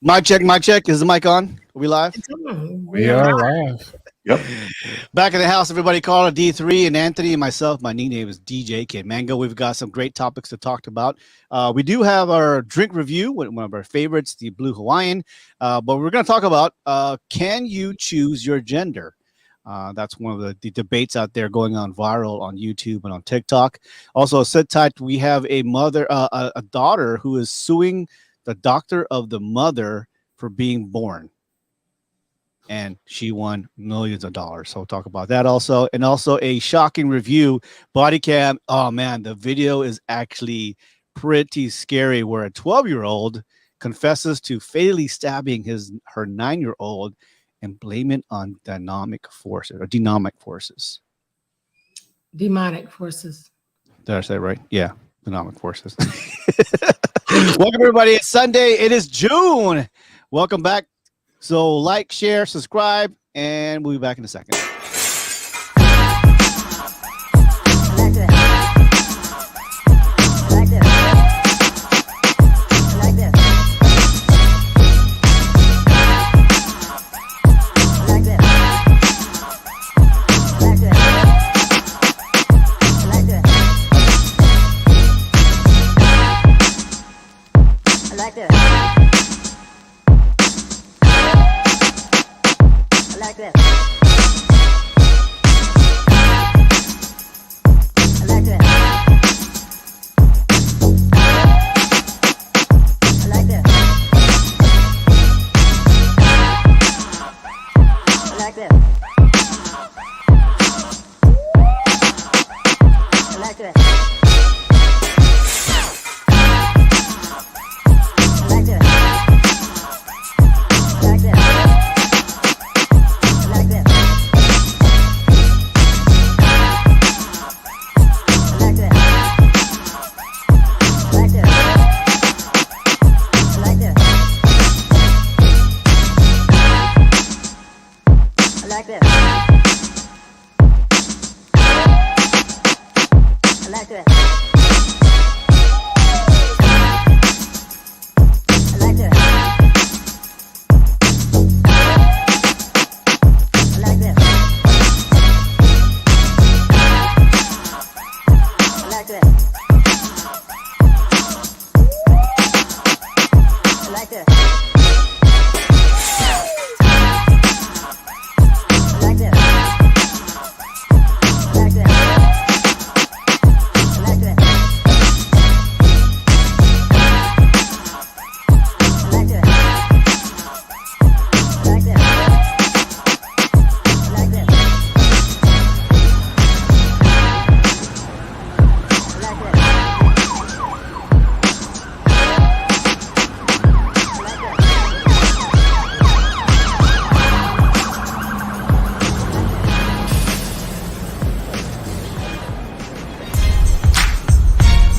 Mic check, mic check. Is the mic on? Are we live? We are live. Yep. Back in the house, everybody. Carla, D3, and Anthony, and myself. My nickname is DJ Kid Mango. We've got some great topics to talk about. We do have our drink review, one of our favorites, the Blue Hawaiian. But we're going to talk about can you choose your gender? That's one of the debates out there going on viral on YouTube and on TikTok. Also, sit tight. We have a mother, a daughter who is suing the doctor of the mother for being born. And she won millions of dollars. So we'll talk about that also. And also a shocking review. Bodycam. Oh, man, the video is actually pretty scary where a 12-year-old confesses to fatally stabbing her 9-year-old and blame it on demonic forces. Demonic forces. Did I say it right? Yeah, demonic forces. Welcome, everybody. It's Sunday. It is June. Welcome back. So like, share, subscribe, and we'll be back in a second.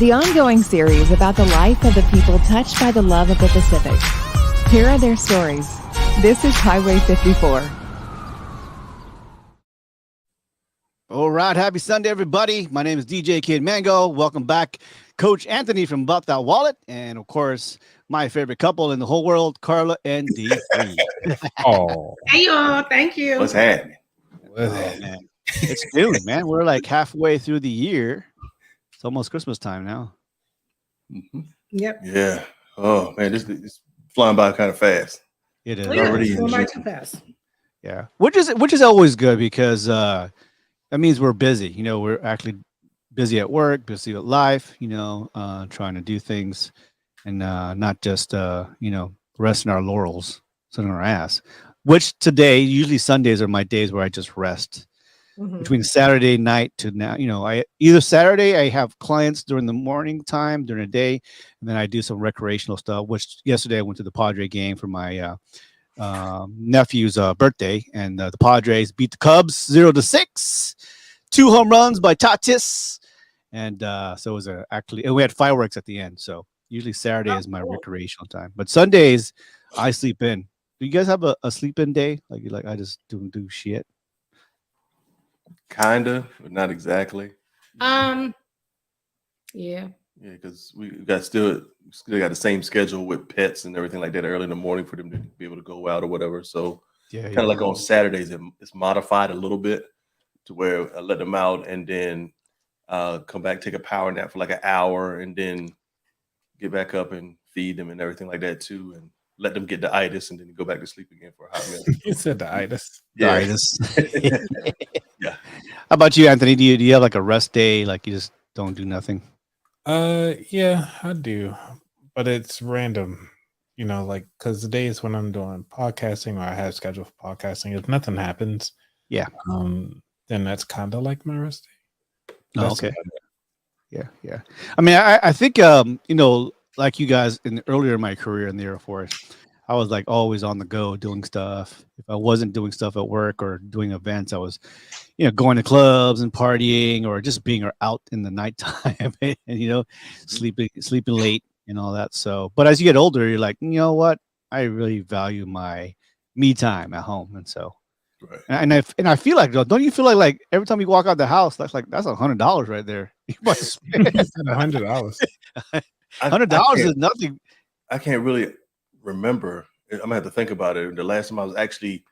The ongoing series about the life of the people touched by the love of the Pacific. Here are their stories. This is Highway 54. All right. Happy Sunday, everybody. My name is DJ Kid Mango. Welcome back. Coach Anthony from About That Wallet. And, of course, my favorite couple in the whole world, Carla and D3. Oh, Hey, y'all. Thank you. What's happening? Oh, man. It's June, man. We're like halfway through the year. It's almost Christmas time now. Mm-hmm. Yep. Yeah. Oh, man. This is flying by kind of fast. It is. Already Going by too fast. Yeah. Which is always good because that means we're busy. You know, we're actually busy at work, busy with life, you know, trying to do things and not just, resting our laurels, sitting on our ass. Which today, usually Sundays are my days where I just rest. Mm-hmm. Between Saturday night to now, you know, either Saturday I have clients during the morning time, during the day, and then I do some recreational stuff. Which yesterday I went to the Padre game for my nephew's birthday, and the Padres beat the Cubs 0-6, 2 home runs by Tatis, and so it was and we had fireworks at the end. So usually Saturday is my recreational time, but Sundays I sleep in. Do you guys have a sleep in day? Like I just don't do shit. Kinda, but not exactly. Yeah. Yeah, because we got still got the same schedule with pets and everything like that early in the morning for them to be able to go out or whatever. So Yeah, kind of like on Saturdays, it's modified a little bit to where I let them out and then come back, take a power nap for like an hour, and then get back up and feed them and everything like that too, and let them get the itis and then go back to sleep again for a hot minute. You said the itis. Yeah. Itis. Yeah. How about you, Anthony? Do you have like a rest day? Like you just don't do nothing? Yeah, I do, but it's random. You know, like because the days when I'm doing podcasting or I have scheduled for podcasting, if nothing happens, Yeah. then that's kind of like my rest day. Oh, That's okay. about it. Yeah. I mean, I think you know, like you guys earlier in my career in the Air Force, I was like always on the go doing stuff. If I wasn't doing stuff at work or doing events, I was, you know, going to clubs and partying or just being out in the nighttime and you know, sleeping late and all that. So, but as you get older, you're like, you know what? I really value my me time at home, and so. Right. And I feel like, don't you feel like every time you walk out the house, that's $100 right there. You must spend You said $100. $100 is nothing. I can't really remember. I'm gonna have to think about it. The last time I was actually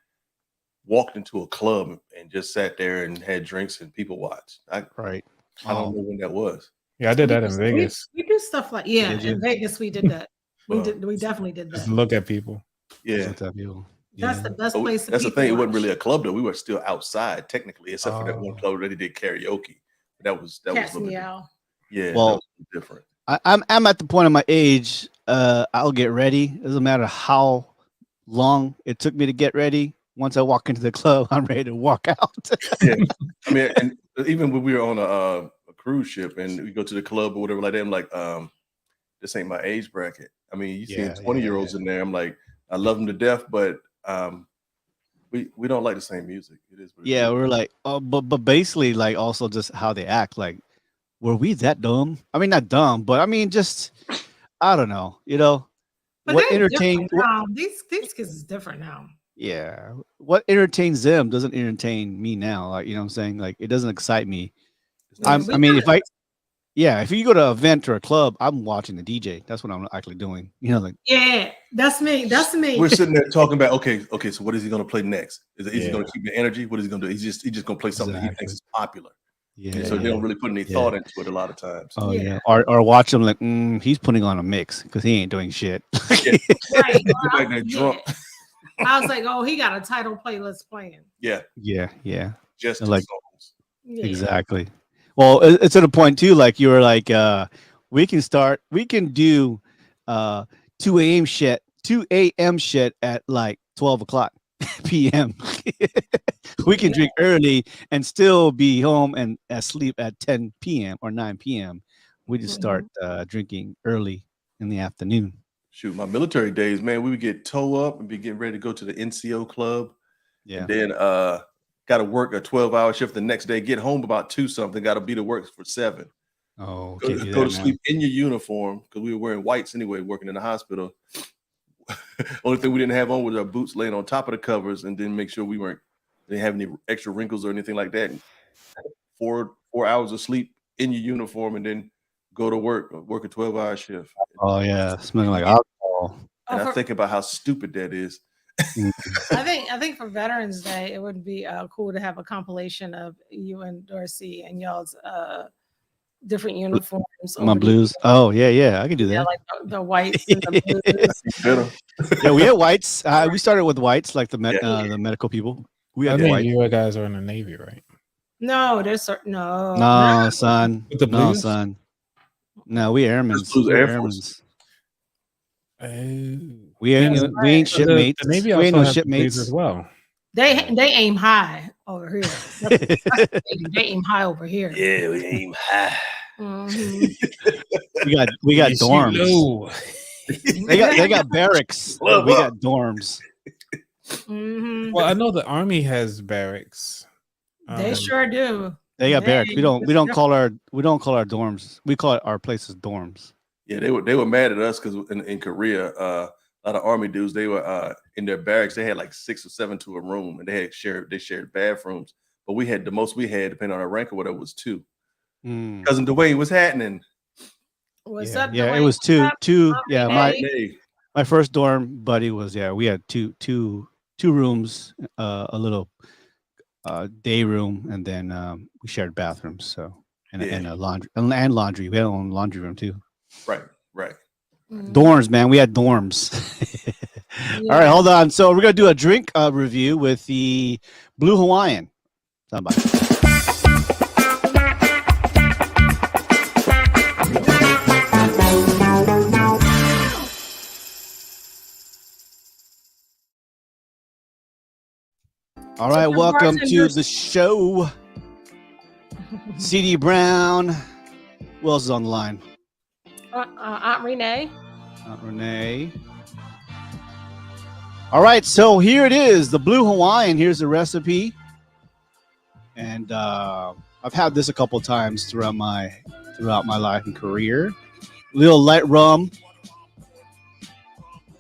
walked into a club and just sat there and had drinks and people watched. Right. I don't know when that was. Yeah, I did that in Vegas. We do stuff like in Vegas we did that. Well, We definitely did Just that. look at people. Yeah. That's the best But place. that's the thing. It wasn't really a club though. We were still outside technically, except for that one club where they did karaoke. That was a little bit different. Yeah. Well, that was different. I'm at the point of my age. I'll get ready. It doesn't matter how long it took me to get ready. Once I walk into the club, I'm ready to walk out. Yeah. I mean, and even when we were on a cruise ship and we go to the club or whatever like that, I'm like, this ain't my age bracket. I mean, you see 20-year-olds in there. I'm like, I love them to death, but we don't like the same music. It is what it is. We're like, but basically, like also just how they act. Like, were we that dumb? I mean, not dumb, but I mean, just I don't know. You know, But what entertains these kids is different now. Yeah, what entertains them doesn't entertain me now. Like, you know what I'm saying? Like, it doesn't excite me. I mean, if you go to an event or a club, I'm watching the DJ. That's what I'm actually doing. You know, like that's me. We're sitting there talking about okay. So what is he going to play next? Is he going to keep the energy? What is he going to do? He's just going to play something he thinks is popular. Yeah. So they don't really put any thought into it a lot of times. Oh yeah. Or watch him like he's putting on a mix because he ain't doing shit. Right. Like they're drunk. I was like, oh, he got a title playlist playing. Yeah. Just like songs. Exactly. Well, it's at a point too. Like you were like, we can do 2 a.m. shit at like 12 o'clock p.m. We can drink early and still be home and asleep at 10 p.m. or 9 p.m. We just start drinking early in the afternoon. Shoot, my military days, man, we would get toe up and be getting ready to go to the NCO club. Yeah. And then got to work a 12-hour shift the next day, get home about 2 something, got to be to work for 7. Oh, go to sleep in your uniform because we were wearing whites anyway, working in the hospital. Only thing we didn't have on was our boots laying on top of the covers, and then make sure we didn't have any extra wrinkles or anything like that. 4 hours of sleep in your uniform, and then go to work a 12-hour shift. Oh yeah, smelling like alcohol. And I think about how stupid that is. I think for Veterans Day, it would be cool to have a compilation of you and Dorsey and y'all's different uniforms. My blues. Oh yeah, I can do that. Yeah, like the whites and the blues. Yeah, we had whites. We started with whites, like the medical people. We had white. You guys are in the Navy, right? No, there's no. No, son. With the blues? No, son. No, we airmen. We ain't shipmates. Maybe we ain't no shipmates as well. They aim high over here. They aim high over here. Yeah, we aim high. Mm-hmm. we got dorms. They got barracks. We got dorms. Mm-hmm. Well, I know the Army has barracks. They sure do. They got barracks. We don't call our dorms. We call our places dorms. Yeah, they were mad at us because in Korea, a lot of Army dudes, they were in their barracks. They had like 6 or 7 to a room, and they shared bathrooms. But we had the most we had, depending on our rank or whatever, was 2. Cousin Dwayne, what's happening? Was Yeah, that yeah, it Dwayne was two. Scott? Yeah, Hey. Hey, my first dorm buddy was we had two rooms, a little day room, and then we shared bathrooms. So and Yeah. a laundry and laundry. We had our own laundry room too. right. Mhm. Dorms, man. We had dorms. All right, Yeah. hold on. So we're gonna do a drink review with the Blue Hawaiian. Somebody. All right, Some welcome to bartenders- the show. CD Brown. Who else is on the line? Aunt Renee. Renee. All right, so here it is, the Blue Hawaiian. Here's the recipe, and I've had this a couple times throughout my life and career. Little light rum,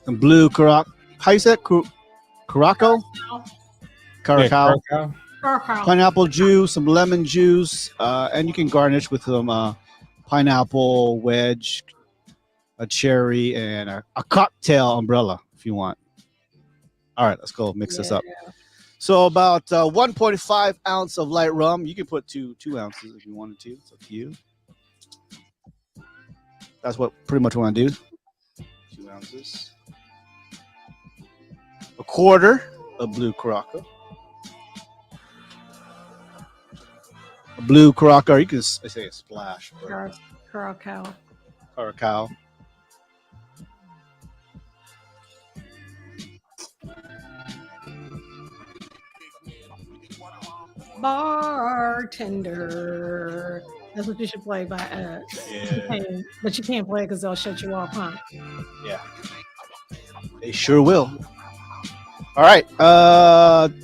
some blue caraco. How you say it? Caraco? Caracal. Curacao. Pineapple juice, some lemon juice, and you can garnish with some pineapple wedge, a cherry, and a cocktail umbrella if you want. All right, let's go mix this up. So about 1.5 ounce of light rum. You can put two ounces if you wanted to. It's up to you. That's what pretty much what I do. 2 ounces. A quarter of blue caraco. A blue caraco. You can say a splash. Curacao. Caracal. Bartender. That's what you should play by but you can't play because they'll shut you off, huh? Yeah. They sure will. All right.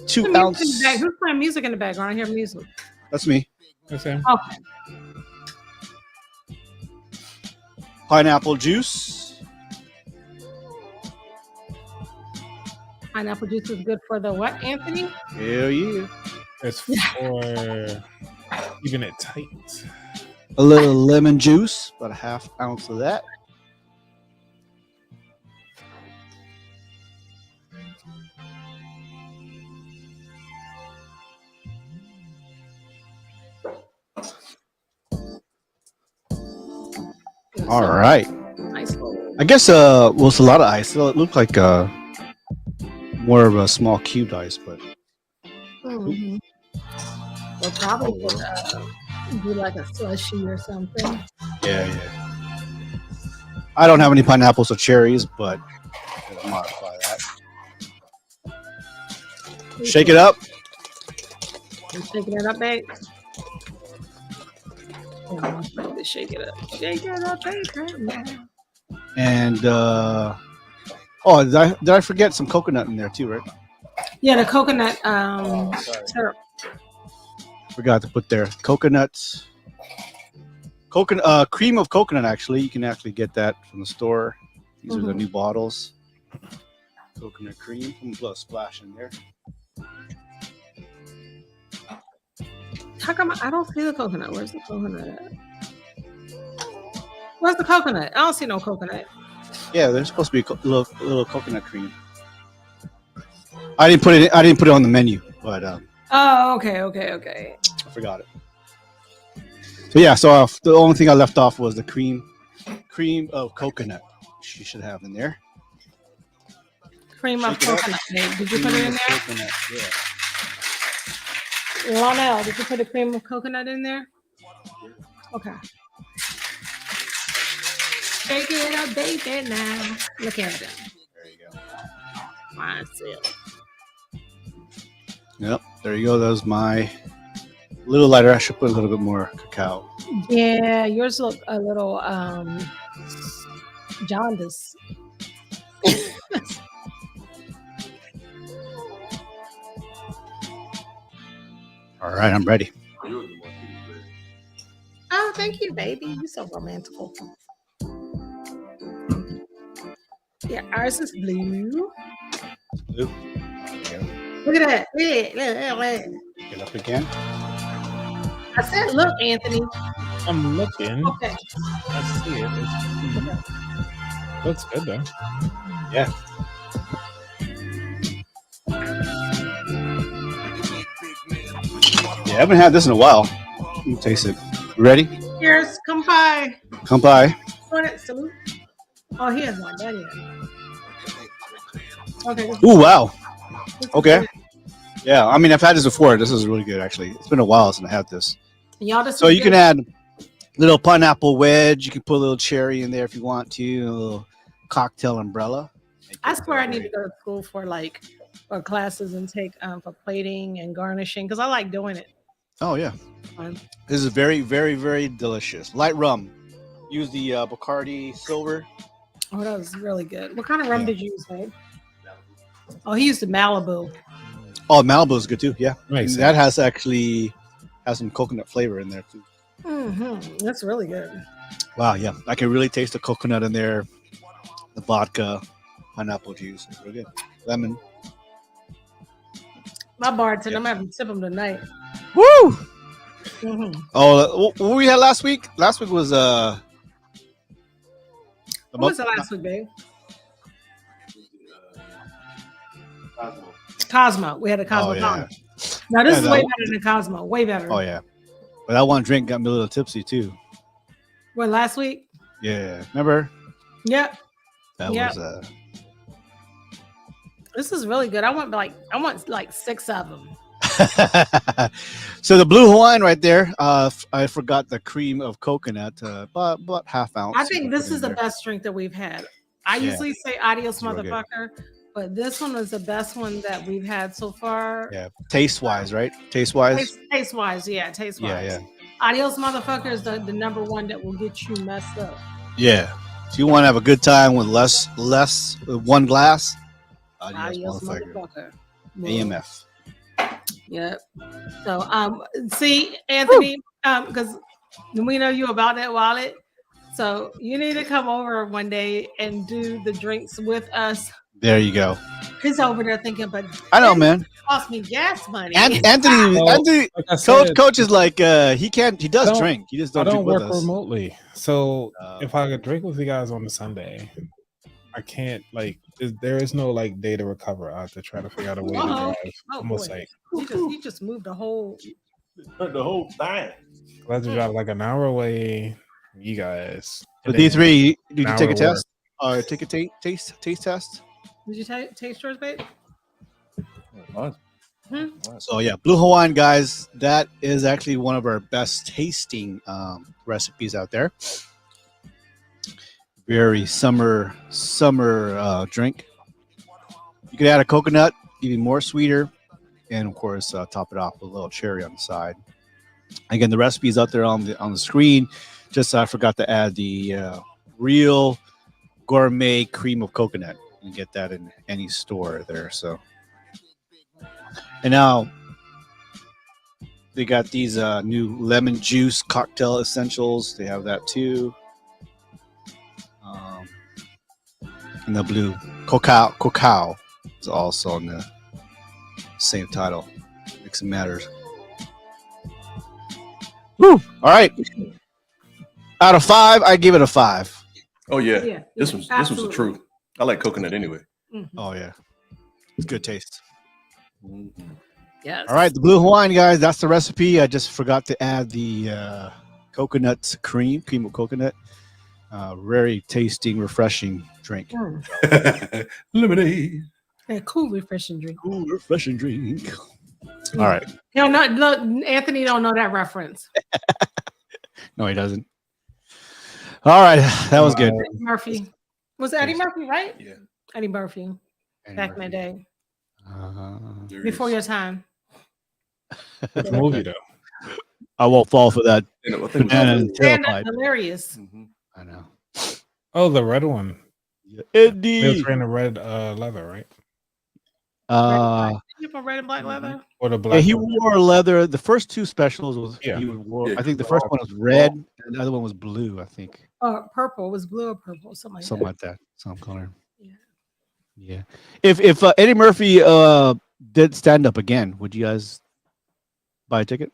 2 ounce. Who's playing music in the background? I hear music. That's me. That's him. Okay. Pineapple juice. Pineapple juice is good for the what, Anthony? Hell yeah. It's for keeping it tight. A little lemon juice, about a half ounce of that. All right. Nice little. I guess well, it's a lot of ice. So it looked like more of a small cubed ice, but Mhm. Well, probably would do like a slushy or something. yeah. I don't have any pineapples or cherries, but I'll modify that. Shake it up. You shaking it up, babe? Yeah, shake it up. Shake it up, baby. And did I forget some coconut in there too, right? Yeah, the coconut syrup. Forgot to put there coconut cream of coconut. Actually, you can actually get that from the store. These are the new bottles. Coconut cream. I'm gonna put a splash in there. How come I don't see the coconut? Where's the coconut at? Where's the coconut? I don't see no coconut. Yeah, there's supposed to be a little coconut cream. I didn't put it on the menu, but Oh, okay. I forgot it. So yeah, the only thing I left off was the cream of coconut. You should have in there. Cream of Shake it up. coconut, babe. Did you put it in there? Coconut, yeah. Lonell, did you put the cream of coconut in there? Okay. Shake it up, baby, now. Look at it. There you go. Myself. Yep, there you go. That was my little lighter. I should put a little bit more cacao. Yeah, yours look a little jaundice. All right, I'm ready. Oh, thank you, baby. You're so romantical. Yeah, ours is blue. Blue. Look at that. Look. Get up again. I said, look, Anthony. I'm looking. Okay. I see it. Looks good though. Yeah. Yeah, I haven't had this in a while. Let me taste it. You ready? Cheers. Come by. Come by. Want it? Salute. Oh, he has one. That is. Okay. Ooh, wow. this is Okay. good. Yeah, I mean, I've had this before. This is really good, actually. It's been a while since I had this. Y'all just So you can add little pineapple wedge. You can put a little cherry in there if you want to. A little cocktail umbrella. I swear I need to go to school for or classes and take for plating and garnishing because I like doing it. Oh, yeah. Fun. This is very, very, very delicious. Light rum. Use the Bacardi Silver. Oh, that was really good. What kind of rum Yeah. did you use, babe? Oh, he used the Malibu. Oh, Malibu is good too. Yeah, Makes that has some coconut flavor in there too. Mm-hmm. That's really good. Wow, yeah, I can really taste the coconut in there, the vodka, pineapple juice. It's really good. Lemon. My bartender, I'm having to tip him tonight. Woo! Mm-hmm. Oh, what we had last week? Last week was What was the last week, babe? Cosmo. We had a Cosmo. Oh, yeah. Now this Yeah, is that way one- better than Cosmo. Way better. Oh yeah, but that one drink got me a little tipsy too. What, last week? Yeah, remember? Yep. That Yeah. was This is really good. I want like 6 of them. So the blue Hawaiian right there. I forgot the cream of coconut, about half ounce. I you think can this put in is the there. best drink that we've had. I Yeah. usually say adios, It's real good. motherfucker, but this one was the best one that we've had so far. Yeah, taste wise, right? Taste wise. Taste wise, yeah, taste wise. Yeah, yeah, Adios, mother is the number one that will get you messed up. yeah. So you want to have a good time with less with one glass. Adios, Motherfucker. motherfucker. AMF. Yep. So, see, Anthony, because we know you about that wallet. So you need to come over one day and do the drinks with us. There you go. He's over there thinking, but I know, man. cost me gas money. Anthony, Well, Anthony, Like I said, coach is like he does don't- drink. He just I don't don't drink work with us. remotely, so Oh. if I could drink with you guys on a Sunday, I can't there is no day to recover. I have to try to figure out a way to Uh-oh. drive. Oh, Almost boy. like He just moved the whole. The whole thing. I have to drive like an hour away from you guys. So and then D3, did you an take a hour to work. test? Take a taste test. Did you taste yours, babe? So yeah, Blue Hawaiian, guys, that is actually one of our best tasting recipes out there. Very summer drink. You could add a coconut, even more sweeter, and of course top it off with a little cherry on the side. Again, the recipe is out there on the screen. Just I forgot to add the real gourmet cream of coconut. You can get that in any store there. So. And now they got these new lemon juice cocktail essentials. They have that too. And the blue cacao is also on the same title. Mix and matters. Woo! All right. Out of 5, I give it a 5. Oh yeah. Yeah. This was the absolutely. truth. I like coconut anyway. Mhm. Oh yeah, it's good taste. Yes. All right, the Blue Hawaiian, guys. That's the recipe. I just forgot to add the coconut cream of coconut. Very tasting, refreshing drink. Lemonade. A cool, refreshing drink. Cool, refreshing drink. All right. He'll not look. Anthony don't know that reference. No, he doesn't. All right, that was good. Eddie Murphy. Was it Eddie Murphy, right? Yeah. Eddie Murphy. Back in the day. There Before is. your time. It's a movie though. I won't fall for that. You know, I think it was- And Stand up terrified. hilarious. Mhm. I know. Oh, the red one. He was Eddie. wearing the red leather, right? You have red and black leather? Or the Yeah, black. he one. wore leather. The first 2 specials was Yeah. he wore. Yeah. I think the first one was red, and the other one was blue. I think Purple. It was blue or purple, something like something that. like that. Some color. Yeah. Yeah. If Eddie Murphy did stand up again, would you guys buy a ticket?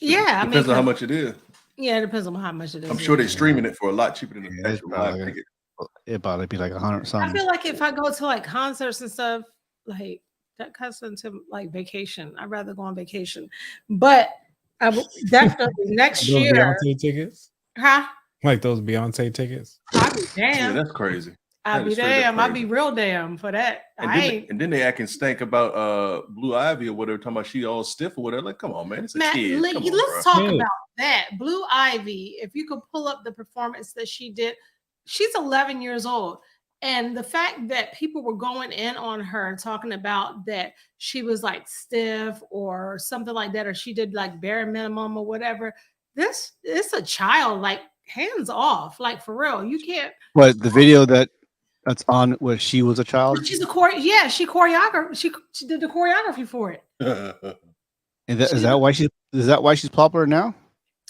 Yeah, I mean, Depends on how much it is. Yeah, it depends on how much it is. I'm sure they're streaming it for a lot cheaper than the Yeah, it's actual live probably ticket. it'd probably be like 100 I something. feel like if I go to like concerts and stuff, like that cuts into like vacation. I'd rather go on vacation. But I will definitely next Those year. Beyonce tickets, Huh? like those Beyonce tickets. I'd be Yeah, damn. that's crazy. I'd that be is straight up damn. I'd be crazy. real damn for that. And then they acting stank about Blue Ivy or whatever, talking about she all stiff or whatever. Like, come on, man, it's a Matt, kid. let's Come on, talk Yeah. about that. Blue Ivy, if you could pull up the performance that she did, she's 11 years old. And the fact that people were going in on her and talking about that she was like stiff or something like that, or she did like bare minimum or whatever. This is a child, like hands off, like for real. You can't. What the video that's on where she was a child? She's a yeah, she choreographed. She did the choreography for it. bro. Is that why she's popular now?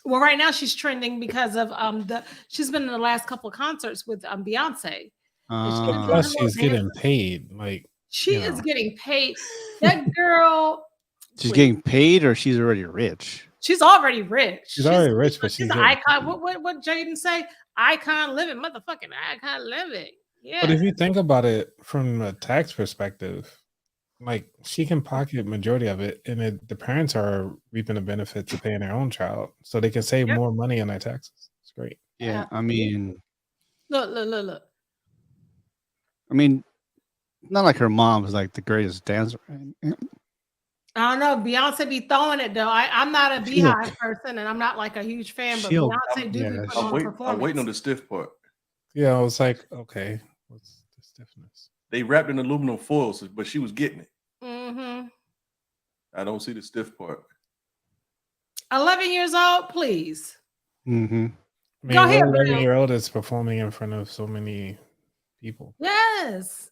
Well, right now she's trending because of she's been in the last couple of concerts with Beyonce. But plus, she's getting paid. Like She you is know. getting paid. That girl, She's getting paid, or she's already rich. she's already rich. She's already rich, but she's she's an getting icon. paid. What Jaden say? Icon living, motherfucking icon living. Yeah. But if you think about it from a tax perspective, like she can pocket majority of it, and the parents are reaping the benefits of paying their own child, so they can save Yep. more money on their taxes. It's great. Yeah, I mean, Look. I mean, not like her mom was like the greatest dancer. I don't know. Beyonce be throwing it though. I'm not a Beehive person, and I'm not like a huge fan, but She'll- Beyonce do be yeah, putting on I'm performance. waiting on the stiff part. Yeah, I was like, okay, what's the stiffness? They wrapped in aluminum foil, but she was getting it. Mm-hmm. I don't see the stiff part. 11 years old, please. Mm-hmm. I mean, Go ahead, what Bill. 11-year-old is performing in front of so many people? Yes.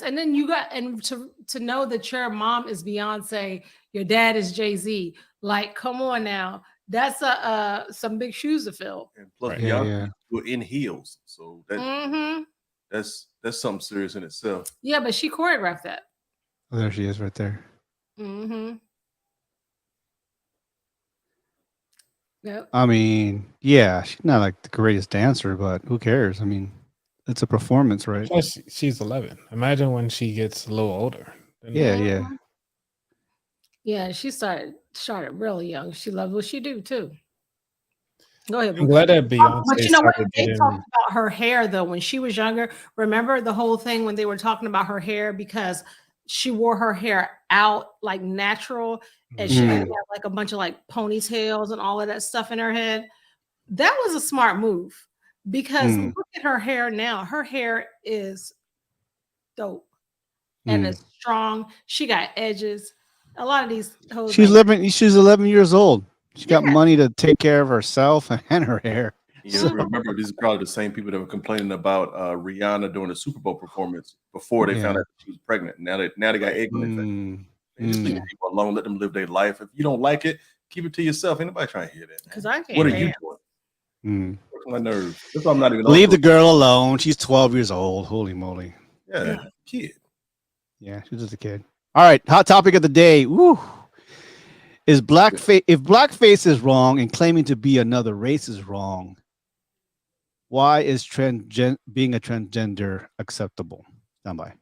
And then you got to know that your mom is Beyonce, your dad is Jay-Z. Like, come on now. That's some big shoes to fill. And plus, Right. Beyonce were in heels, so Mm-hmm. that's something serious in itself. Yeah, but she choreographed that. Oh, there she is, right there. Mm-hmm. Yep. I mean, yeah, she's not like the greatest dancer, but who cares? I mean, it's a performance, right? Plus, she's 11. Imagine when she gets a little older. Then Yeah. Yeah, she started really young. She loved what she do too. Go ahead. I'm glad that Beyonce But you know what? started They getting. talked about her hair though when she was younger. Remember the whole thing when they were talking about her hair because she wore her hair out like natural and she had like a bunch of like ponytails and all of that stuff in her head. That was a smart move because look at her hair now. Her hair is dope and it's strong. She got edges. A lot of these hoes She's like- 11. She's 11 years old. She got Yeah. money to take care of herself and her hair. You remember, these are probably the same people that were complaining about Rihanna during the Super Bowl performance before they found out she was pregnant. Now they got ignorant. Mm. They just leave people alone, let them live their life. If you don't like it, keep it to yourself. Ain't nobody trying to hear that. Because I can't. What are hear you it. doing? Working my nerves. That's why I'm not even. Leave the girl alone. She's 12 years old. Holy moly. Yeah, kid. Yeah, she's just a kid. All right, hot topic of the day. Woo. Is blackface if blackface is wrong and claiming to be another race is wrong? Why is being a transgender acceptable? Stand by.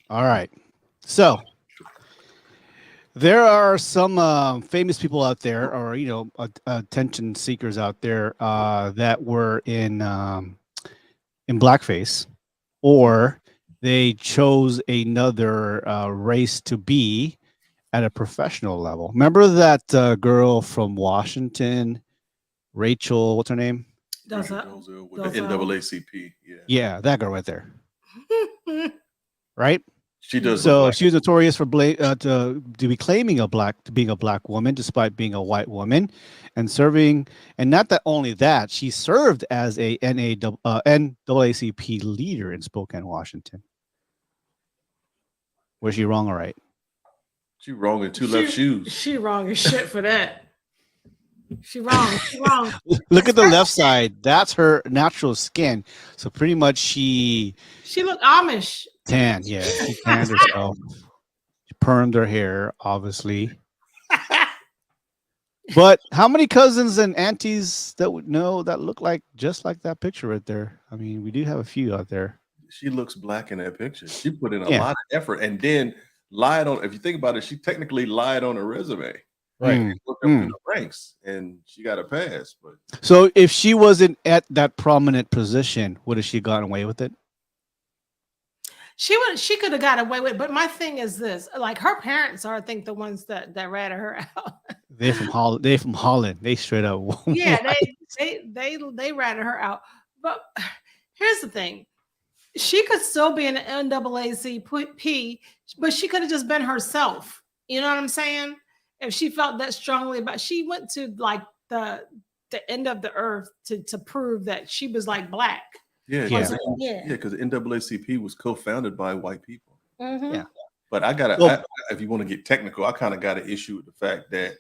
All right. So there are some famous people out there, or attention seekers out there that were in blackface, or they chose another race to be at a professional level. Remember that girl from Washington, Rachel? What's her name? Does that? With the NAACP. Yeah. Yeah, that girl right there. Right. She does. So she was notorious for to be claiming being a black woman despite being a white woman, and serving. And not that only that, she served as a NAACP leader in Spokane, Washington. Was she wrong or right? She wrong in two left shoes. She wrong as shit for that. She wrong. She wrong. Look at the left side. That's her natural skin. So pretty much she She looked Amish. tanned. Yeah, she tanned herself. She permed her hair, obviously. But how many cousins and aunties that would know that look like just like that picture right there? I mean, we do have a few out there. She looks black in that picture. She put in a Yeah. lot of effort and then lied on. If you think about it, she technically lied on her resume. Right. Mm. Looked up through the ranks, and she got a pass. But So if she wasn't at that prominent position, would have she gotten away with it? She could have got away with it. But my thing is this: like her parents are, I think, the ones that ratted her out. They're from Holland. They're from Holland. They straight up. Yeah, they ratted her out. But here's the thing: she could still be an NAACP, but she could have just been herself. You know what I'm saying? If she felt that strongly about, she went to like the end of the earth to prove that she was like black. yeah, Yeah. because the NAACP was co-founded by white people. Mhm. Yeah. But I gotta, Well- if you want to get technical, I kind of got an issue with the fact that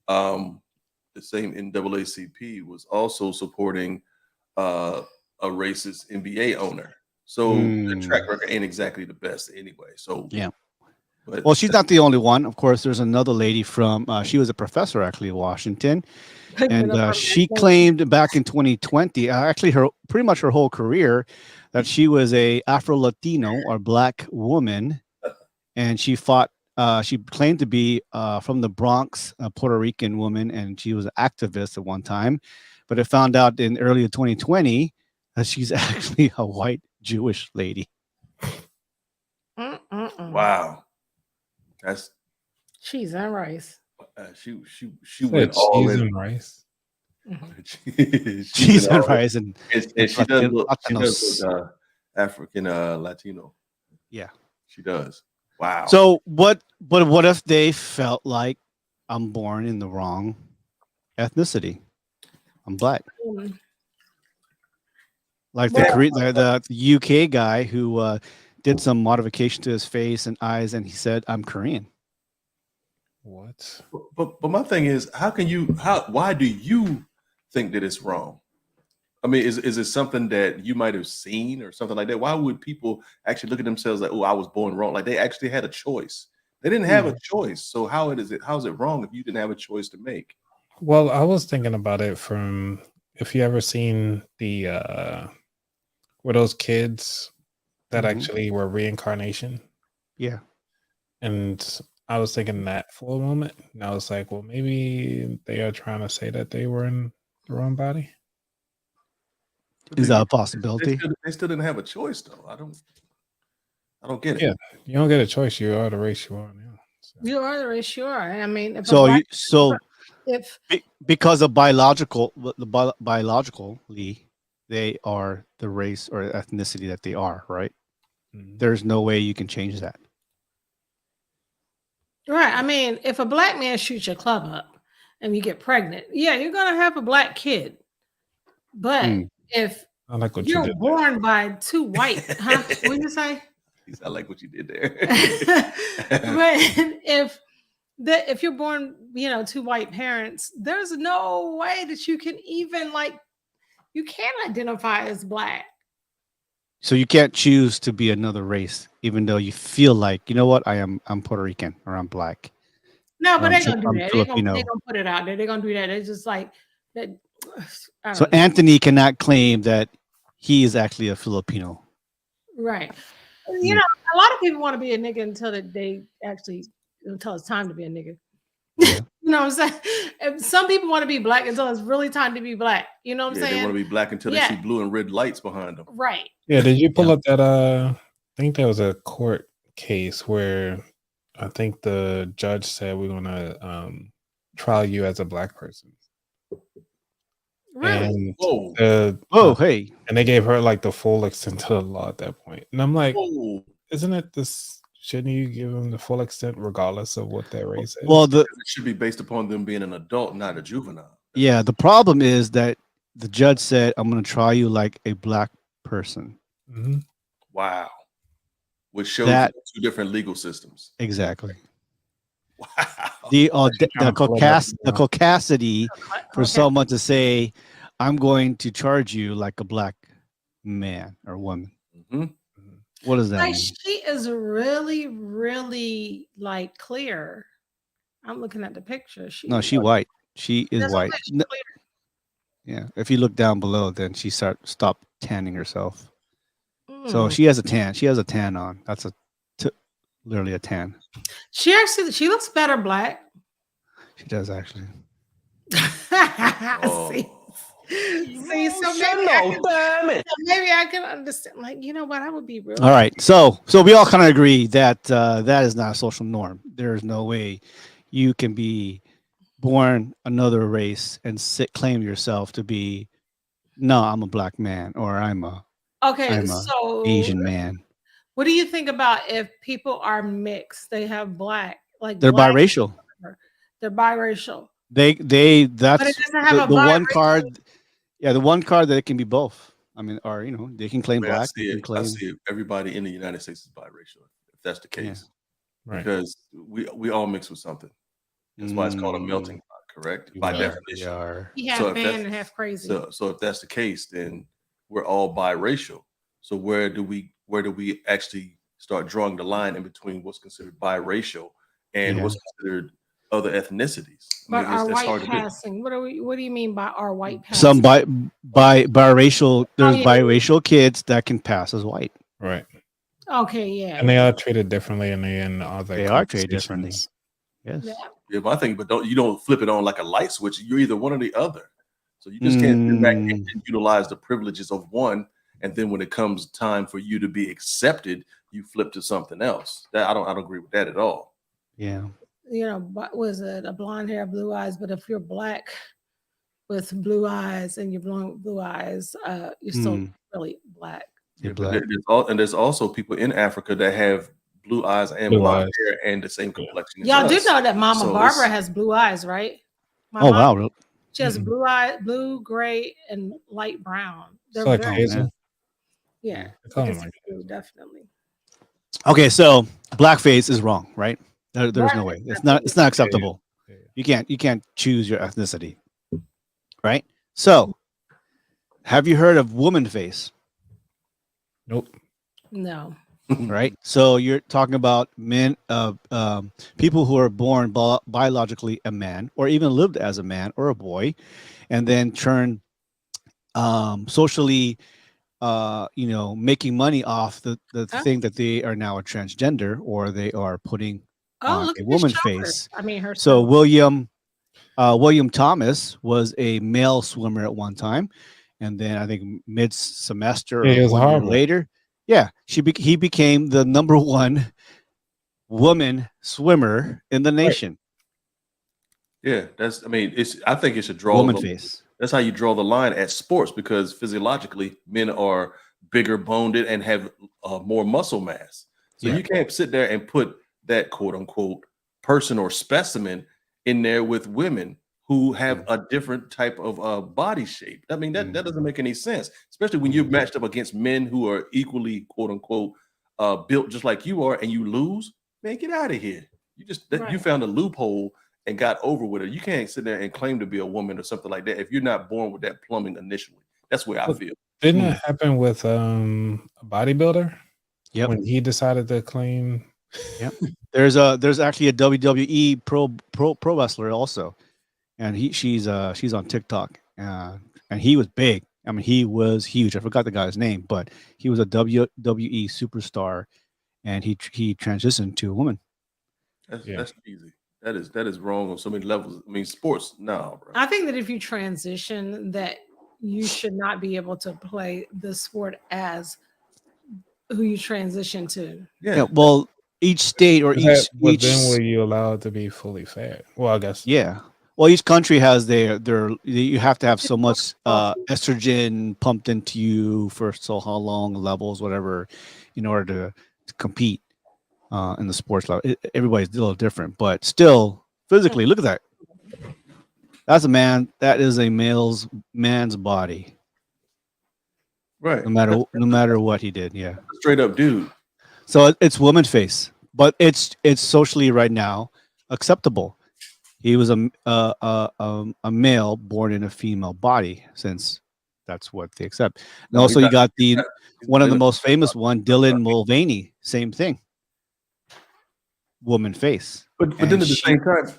the same NAACP was also supporting a racist NBA owner. So the track record ain't exactly the best anyway. So Yeah. But Well, she's not the only one. Of course, there's another lady from. She was a professor actually in Washington, and she claimed back in 2020, actually her pretty much her whole career, that she was a Afro-Latino or Black woman, and she fought. She claimed to be from the Bronx, a Puerto Rican woman, and she was an activist at one time. But it found out in early 2020 that she's actually a white Jewish lady. wow, that's cheese and rice. she Said went all cheese in. and rice. She Cheese went and all in. rice and And she does look Latinos. African Latino. Yeah. She does. Wow. So what if they felt like I'm born in the wrong ethnicity? I'm black. Mm. Like Well- the UK guy who did some modification to his face and eyes, and he said, "I'm Korean." What? but my thing is, why do you think that it's wrong? I mean, is it something that you might have seen or something like that? Why would people actually look at themselves like, oh, I was born wrong? Like they actually had a choice. They didn't have a choice. So how is it wrong if you didn't have a choice to make? Well, I was thinking about it from if you ever seen the were those kids that Mhm. actually were reincarnation, Yeah. and I was thinking that for a moment, and I was like, well, maybe they are trying to say that they were in the wrong body. Is that a They possibility? still didn't have a choice though. I don't get it. Yeah. You don't get a choice. You are the race you are now. So. You are the race you are. I mean, if a So black- if because of biologically, they are the race or ethnicity that they are, right? Mhm. There's no way you can change that. right, I mean, if a black man shoots your club up and you get pregnant, yeah, you're gonna have a black kid. But Mm. if I like what you you're did. born by two white, huh? What did you say? I like what you did there. But if you're born, two white parents, there's no way that you can even you can't identify as black. So you can't choose to be another race, even though you feel like, you know what, I'm Puerto Rican or I'm black. No, but I'm they're gonna do I'm that. Filipino. They're gonna put it out there. They're gonna do that. It's just like that. I don't So know. Anthony cannot claim that he is actually a Filipino. Right. You know, a lot of people want to be a nigga until it's time to be a nigga. Yeah. You know what I'm saying? And some people want to be black until it's really time to be black. You know what I'm Yeah, they saying? want to be black until they Yeah. see blue and red lights behind them. Right. Yeah, did you pull up that I think there was a court case where I think the judge said we're gonna trial you as a black person. Really? And Whoa. Hey. and they gave her like the full extent to the law at that point. And I'm like, Whoa. isn't it this shouldn't you give them the full extent regardless of what their race is? Well, It should be based upon them being an adult, not a juvenile. the problem is that the judge said, I'm going to try you like a black person. Mhm. Wow. Which shows That- two different legal systems. Exactly. Wow. The trying to pull it up the now. caucasity for Okay. someone to say, "I'm going to charge you like a black man or woman." hmm What does that Like mean? she is really, really like clear. I'm looking at the picture. No, she white. She is That's what I'm white. saying, she's clear. Yeah. If you look down below, then she stopped tanning herself. So Mm. she has a tan. She has a tan on. That's literally a tan. She looks better black. She does actually. See, so maybe I can understand. Like, you know what? I would be real. All right. So we all kind of agree that that is not a social norm. There's no way you can be born another race and claim yourself to be, no, I'm a black man, or I'm a Okay, a so Asian man. what do you think about if people are mixed? They have black, like They're black, biracial. they're biracial. They But it that's doesn't have a the one biracial. card. Yeah, the one card that it can be both. I mean, or they can I claim mean, I black. They see can it. I claim. see it. Everybody in the United States is biracial, if that's the Yeah. case, Right. because we all mix with something. That's why it's called a melting pot, correct? By We definition. are. He So half if band that's- and half crazy. So if that's the case, then we're all biracial. So where do we actually start drawing the line in between what's considered biracial and Yeah. what's considered other ethnicities? But our that's white hard to do. passing, what do you mean by our white passing? Some biracial. There's yeah. biracial kids that can pass as white. Right. Okay, yeah. And they are treated differently in other They are treated differently. conversations. Yes. Yeah. Yeah, but I think, but you don't flip it on like a light switch. You're either one or the other. So you just can't sit back and utilize the privileges of one, and then when it comes time for you to be accepted, you flip to something else. That I don't agree with that at all. Yeah. You know, what was it? A blonde hair, blue eyes. But if you're black with blue eyes and you're blonde with blue eyes, you're still really black. You're But black. there's also people in Africa that have blue eyes and Blue blonde eyes. hair and the same complexion. as Y'all do us. know that Mama So Barbara it's- has blue eyes, right? My Oh mom, wow. she has Mhm. blue eye, blue, gray, and light brown. They're So like very Hazel. yeah. It's all because like blue, definitely. Okay, so blackface is wrong, right? There's no Right, way. It's not acceptable. Yeah. You can't choose your ethnicity. Right? So, have you heard of woman face? Nope. No. Right? So you're talking about men people who are born biologically a man, or even lived as a man or a boy, and then turn socially making money off the thing that they are now a transgender, or they are putting Oh, look a at woman his shoulders. face. I mean, her. So shoulders. William Thomas was a male swimmer at one time, and then I think mid-semester Yeah, he or was 1 year horrible. later, yeah, he became the number one woman swimmer in the nation. Yeah, I think it should draw Woman the- face. That's how you draw the line at sports, because physiologically men are bigger boned and have more muscle mass. So Yeah. you can't sit there and put that quote unquote person or specimen in there with women who have a different type of body shape. I mean, that doesn't make any sense, especially when you're matched up against men who are equally quote unquote built just like you are, and you lose. Man, get out of here. You found a loophole and got over with it. You can't sit there and claim to be a woman or something like that if you're not born with that plumbing initially. That's where I feel. Didn't it happen with a bodybuilder? Yep. When he decided to claim. Yep. There's actually a WWE pro wrestler also, and she's on TikTok, and he was big. I mean, he was huge. I forgot the guy's name, but he was a WWE superstar, and he transitioned to a woman. That's easy. That is wrong on so many levels. I mean, sports, no, bro. I think that if you transition, that you should not be able to play the sport as who you transition to. Yeah. Well, each state or Then were each you allowed to be fully fed? Well, I guess. yeah. Well, each country has their you have to have so much estrogen pumped into you for so how long levels, whatever, in order to compete in the sports level. Everybody's a little different, but still physically, look at that. That's a man. That is a man's body. Right. No matter what he did. Yeah. Straight up dude. So it's woman face, but it's socially right now acceptable. He was a male born in a female body, since that's what they accept. And No, also, you got he's one of the not- most famous one, Dylan Mulvaney. Same thing. Woman face. But And then at the she- same time,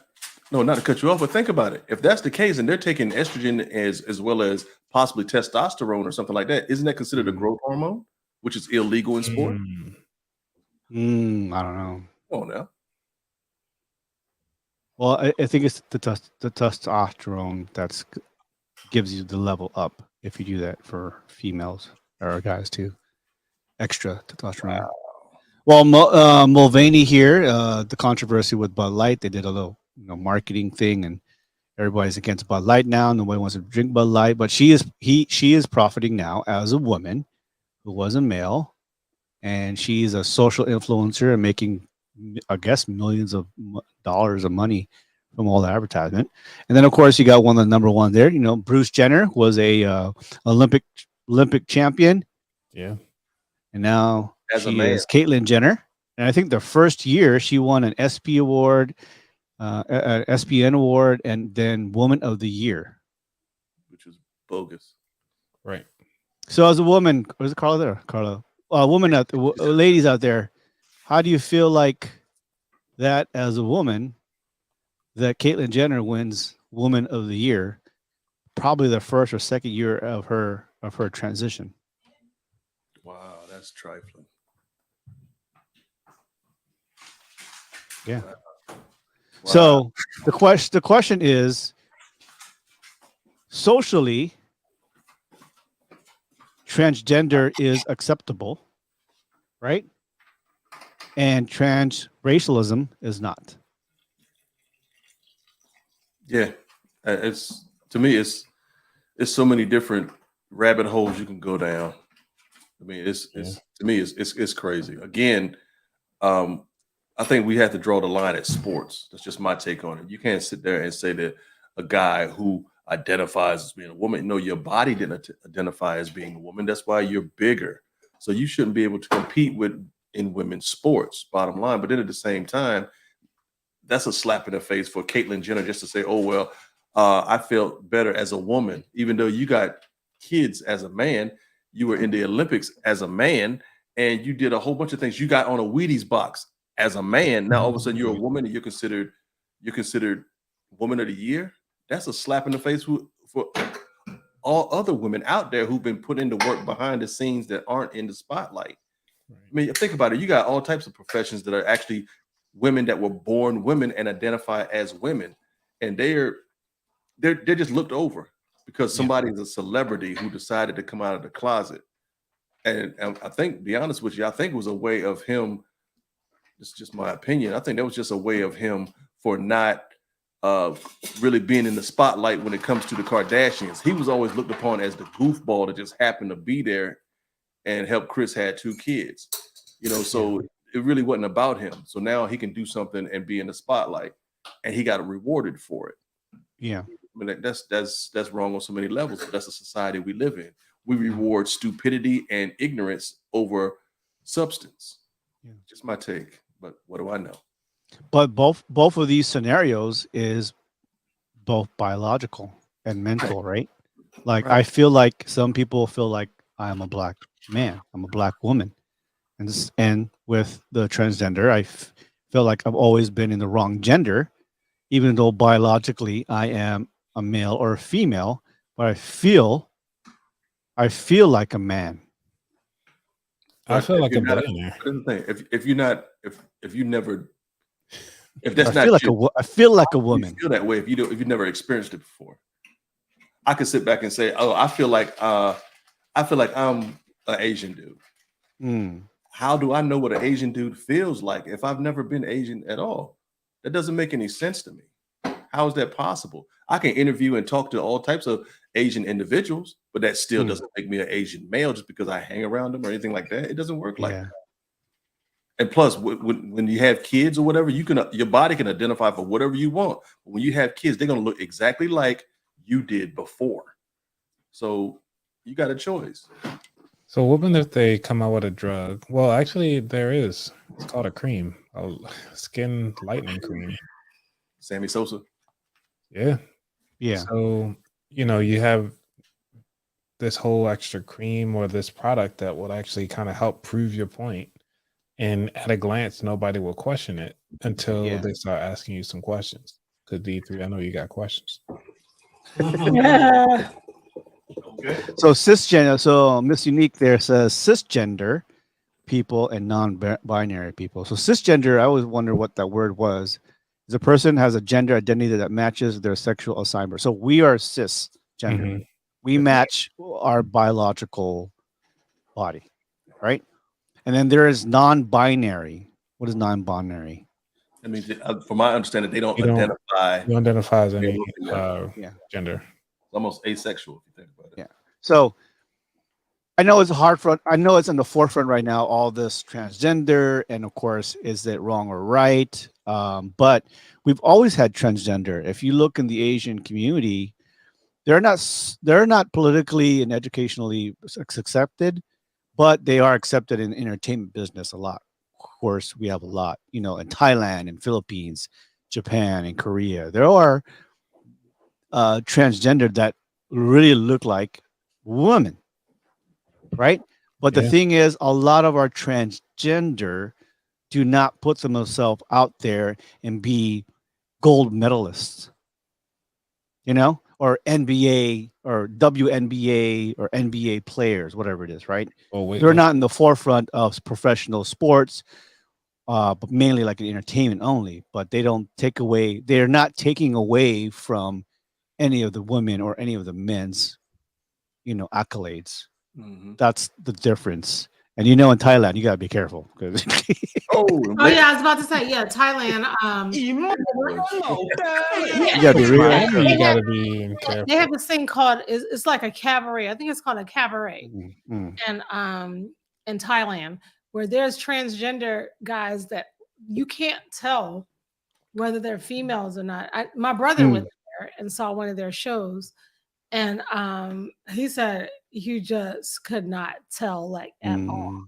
no, not to cut you off, but think about it. If that's the case, and they're taking estrogen as well as possibly testosterone or something like that, isn't that considered a growth hormone, which is illegal in sport? Mm. I don't know. Come on now. Well, I think it's the testosterone that's gives you the level up if you do that for females or guys too. Extra testosterone. Well, Mulvaney here, the controversy with Bud Light, they did a little marketing thing, and everybody's against Bud Light now. Nobody wants to drink Bud Light, but she is profiting now as a woman who was a male, and she's a social influencer and making, I guess, millions of dollars of money from all the advertisement. And then, of course, you got one of the number one there. Bruce Jenner was a Olympic champion, Yeah. and now As a she man. is Caitlyn Jenner. And I think the first year she won an SP award, an SPN award, and then Woman of the Year. Which is bogus. Right. So, as a woman, was it Carla there? Carla, woman ladies out there, how do you feel like that as a woman, that Caitlyn Jenner wins Woman of the Year, probably the first or second year of her transition? Wow, that's trifling. Yeah. Wow. So the question is, socially, transgender is acceptable, right? And transracialism is not. Yeah, it's to me, it's so many different rabbit holes you can go down. I mean, it's to me, it's crazy. Again, I think we have to draw the line at sports. That's just my take on it. You can't sit there and say that a guy who identifies as being a woman, no, your body didn't identify as being a woman. That's why you're bigger. So you shouldn't be able to compete in women's sports, bottom line. But then at the same time, that's a slap in the face for Caitlyn Jenner just to say, oh, well, I felt better as a woman, even though you got kids as a man, you were in the Olympics as a man, and you did a whole bunch of things. You got on a Wheaties box as a man. Now all of a sudden you're a woman and you're considered Woman of the Year. That's a slap in the face for all other women out there who've been put into work behind the scenes that aren't in the spotlight. Right. I mean, think about it. You got all types of professions that are actually women that were born women and identify as women, and they're just looked over because somebody is a celebrity who decided to come out of the closet. And I think, to be honest with you, I think it was a way of him. This is just my opinion. I think that was just a way of him for not really being in the spotlight when it comes to the Kardashians. He was always looked upon as the goofball that just happened to be there and help Chris had 2 kids. So it really wasn't about him. So now he can do something and be in the spotlight, and he got rewarded for it. Yeah. I mean, that's wrong on so many levels, but that's the society we live in. We reward stupidity and ignorance over substance. Yeah. Just my take, but what do I know? But both of these scenarios is both biological and mental, right? Like, Right. I feel like some people feel like I'm a black man, I'm a black woman, and with the transgender, I feel like I've always been in the wrong gender, even though biologically I am a male or a female, but I feel like a man. I feel like a If you're not billionaire. Here's the thing: if that's I not feel like you, I feel like a you woman. feel that way if you never experienced it before. I could sit back and say, "Oh, I feel like I'm an Asian dude." Mm. How do I know what an Asian dude feels like if I've never been Asian at all? That doesn't make any sense to me. How is that possible? I can interview and talk to all types of Asian individuals, but that still doesn't make me an Asian male just because I hang around them or anything like that. It doesn't work like that. And plus, when you have kids or whatever, your body can identify for whatever you want. But when you have kids, they're going to look exactly like you did before. So you got a choice. So what if they come out with a drug? Well, actually, there is. It's called a cream, a skin lightening cream. Sammy Sosa. Yeah. Yeah. So, you have this whole extra cream or this product that will actually kind of help prove your point. And at a glance, nobody will question it until Yeah. they start asking you some questions. Because D3, I know you got questions. Yeah. Okay. So cisgender. So Miss Unique there says cisgender people and non-binary people. So cisgender, I always wonder what that word was. Is a person has a gender identity that matches their sexual assignment. So we are cisgender. Mhm. We match our biological body, right? And then there is non-binary. What is non-binary? I mean, from my understanding, they don't You don't- identify. You identify as any male or female. Yeah. gender. It's almost asexual if you think about it. Yeah. So I know it's hard for. I know it's in the forefront right now. All this transgender, and of course, is it wrong or right? But we've always had transgender. If you look in the Asian community, they're not politically and educationally accepted, but they are accepted in entertainment business a lot. Of course, we have a lot, in Thailand and Philippines, Japan and Korea. There are transgender that really look like women, right? But the Yeah. thing is, a lot of our transgender do not put themselves out there and be gold medalists, or NBA or WNBA or NBA players, whatever it is, right? Oh, wait. They're not in the forefront of professional sports, but mainly like in entertainment only. But they're not taking away from any of the women or any of the men's, accolades. Mhm. That's the difference. And in Thailand, you gotta be careful because Oh, Oh yeah, I was about to say, yeah, Thailand. you gotta be real. Miami, you They got have, to be careful. they have this thing called it's like a cabaret. I think it's called a cabaret, Mm. and in Thailand, where there's transgender guys that you can't tell whether they're females or not. My brother went there and saw one of their shows, and he said you just could not tell like at all.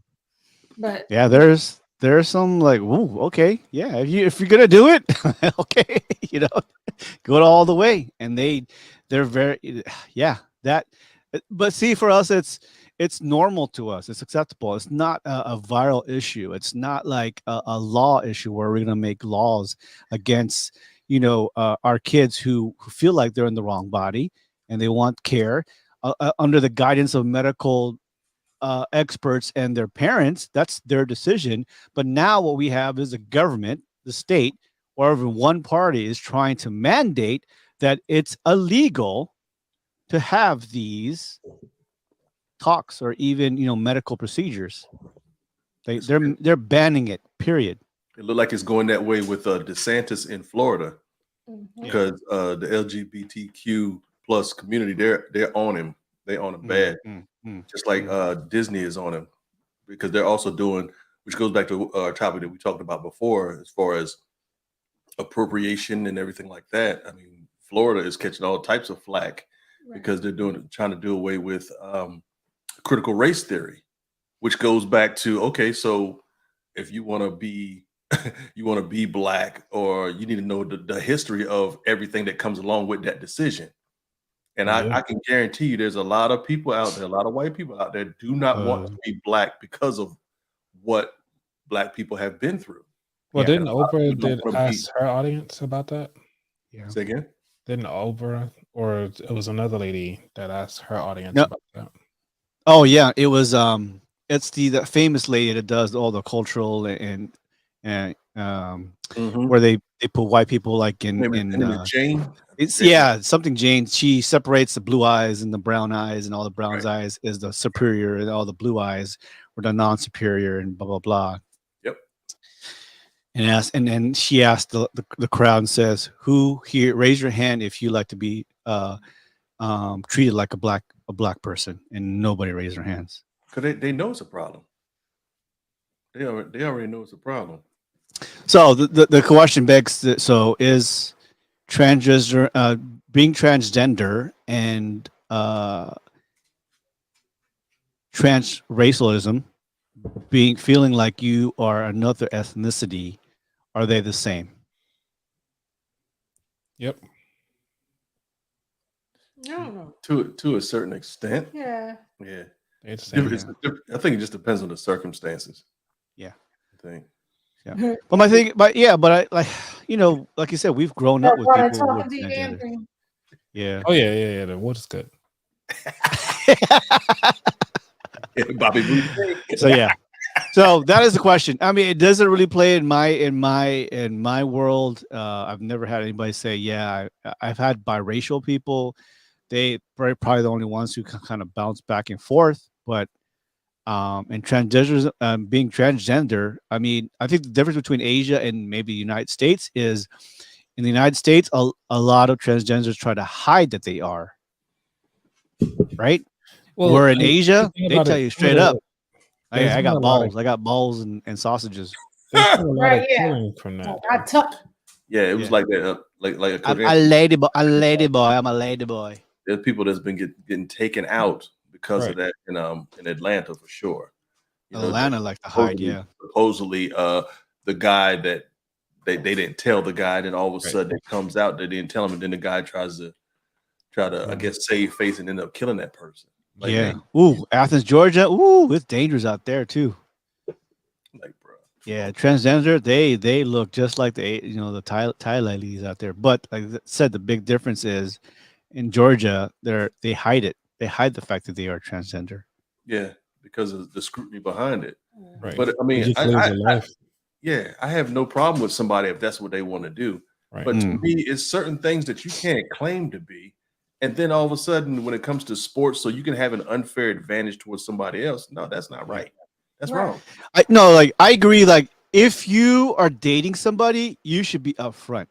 But Yeah, there's some like, ooh, okay, yeah. If you're gonna do it, okay, go all the way. And they're very, yeah. But see, for us, it's normal to us. It's acceptable. It's not a viral issue. It's not like a law issue where we're gonna make laws against our kids who feel like they're in the wrong body and they want care under the guidance of medical experts and their parents. That's their decision. But now what we have is a government, the state, or even one party is trying to mandate that it's illegal to have these talks or even medical procedures. They're banning it. Period. It looked like it's going that way with DeSantis in Florida because the LGBTQ plus community, they're on him. They on him bad, just like Disney is on him, because they're also doing, which goes back to our topic that we talked about before, as far as appropriation and everything like that. I mean, Florida is catching all types of flack because they're trying to do away with critical race theory, which goes back to, okay, so if you want to be black, or you need to know the history of everything that comes along with that decision. And I can guarantee you there's a lot of people out there, a lot of white people out there do not want to be black because of what black people have been through. Well, Yeah. didn't Oprah ask her audience about that? Yeah. Say again? Didn't Oprah, or it was another lady that asked her audience No. about that? Oh yeah, it was it's the famous lady that does all the cultural and where they put white people like in Jane. it's yeah, something Jane. She separates the blue eyes and the brown eyes, and all the brown eyes is the superior, and all the blue eyes were the non-superior, and blah blah blah. Yep. And then she asked the crowd and says, "Who here? Raise your hand if you like to be treated like a black person." And nobody raised their hands because they know it's a problem. They already know it's a problem. So the question begs: so is transgender being transgender and transracialism, feeling like you are another ethnicity, are they the same? Yep. I don't know. To a certain extent. Yeah. Yeah. It's I think it just depends on the circumstances. Yeah. I think. Yeah. But my thing, but I like, like you said, we've grown up with people who are Talking to you, transgender. Anthony. Yeah. Oh yeah. The water's good. Bobby Boucher. So yeah. So that is the question. I mean, it doesn't really play in my world. I've never had anybody say, yeah, I've had biracial people. They probably the only ones who can kind of bounce back and forth. But and transgenders, being transgender, I mean, I think the difference between Asia and maybe the United States is in the United States, a lot of transgenders try to hide that they are. Right? Where in Asia, they tell you straight up, I got balls. I got balls and sausages. There's been a lot of Right, yeah. killing from that. I took. Yeah, it was Yeah. like that. Like a I'm a lady boy. I'm a lady boy. There's people that's been getting taken out because of Right. that in Atlanta for sure. Atlanta like to hide, yeah. Supposedly, the guy that they didn't tell the guy, then all of a sudden it comes out they didn't tell him, and then the guy tries to I guess save face and end up killing that person. Like, yeah. man, Ooh, Athens, Georgia. Ooh, it's dangerous out there too. like, bro. Yeah, transgender. They look just like the Thai ladies out there. But like I said, the big difference is in Georgia, they hide it. They hide the fact that they are transgender. Yeah, because of the scrutiny behind it. Right. But I mean, You just live your life. I have no problem with somebody if that's what they want to do. Right. But to me, it's certain things that you can't claim to be. And then all of a sudden, when it comes to sports, so you can have an unfair advantage towards somebody else. No, that's not right. That's wrong. I agree. Like, if you are dating somebody, you should be upfront.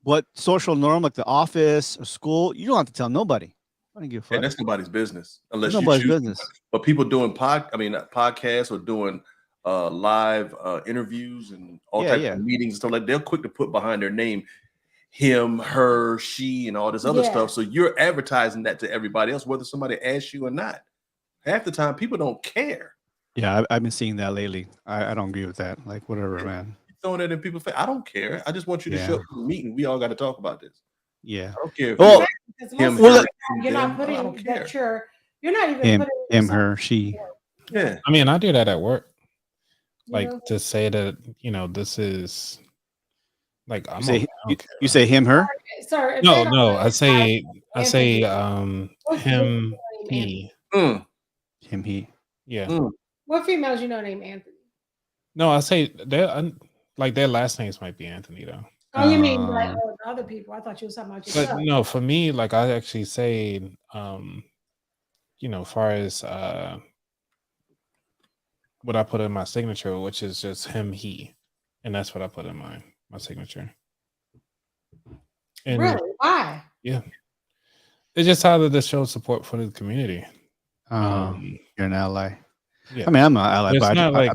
What social norm, like the office or school, you don't have to tell nobody. I don't give a fuck. And that's nobody's business unless It's you nobody's choose. business. But people doing podcasts or doing live interviews and all types of meetings and stuff like, they're quick to put behind their name him, her, she, and all this other stuff. So you're advertising that to everybody else, whether somebody asks you or not. Half the time, people don't care. Yeah, I've been seeing that lately. I don't agree with that. Like, whatever, man. Throwing that in people's face. I don't care. I just want you to show up to the meeting. We all got to talk about this. Yeah. I don't care. Well, You're not putting I don't care. that you're not even putting him, her, she. Yeah. I mean, I do that at work. Like, Yeah. to say that, this is like, You say him, her? Sorry. if No, they don't no. know I say What's him, your name, he. Him, he. Yeah. What females you know named Anthony? No, I say their last names might be Anthony though. Oh, you mean like other people? I thought you were talking about yourself. But no, for me, like I actually say, far as what I put in my signature, which is just him, he, and that's what I put in my signature. And really? Why? Yeah, it's just how to show support for the community. You're an ally. Yeah, I mean, I'm an ally, it's but not like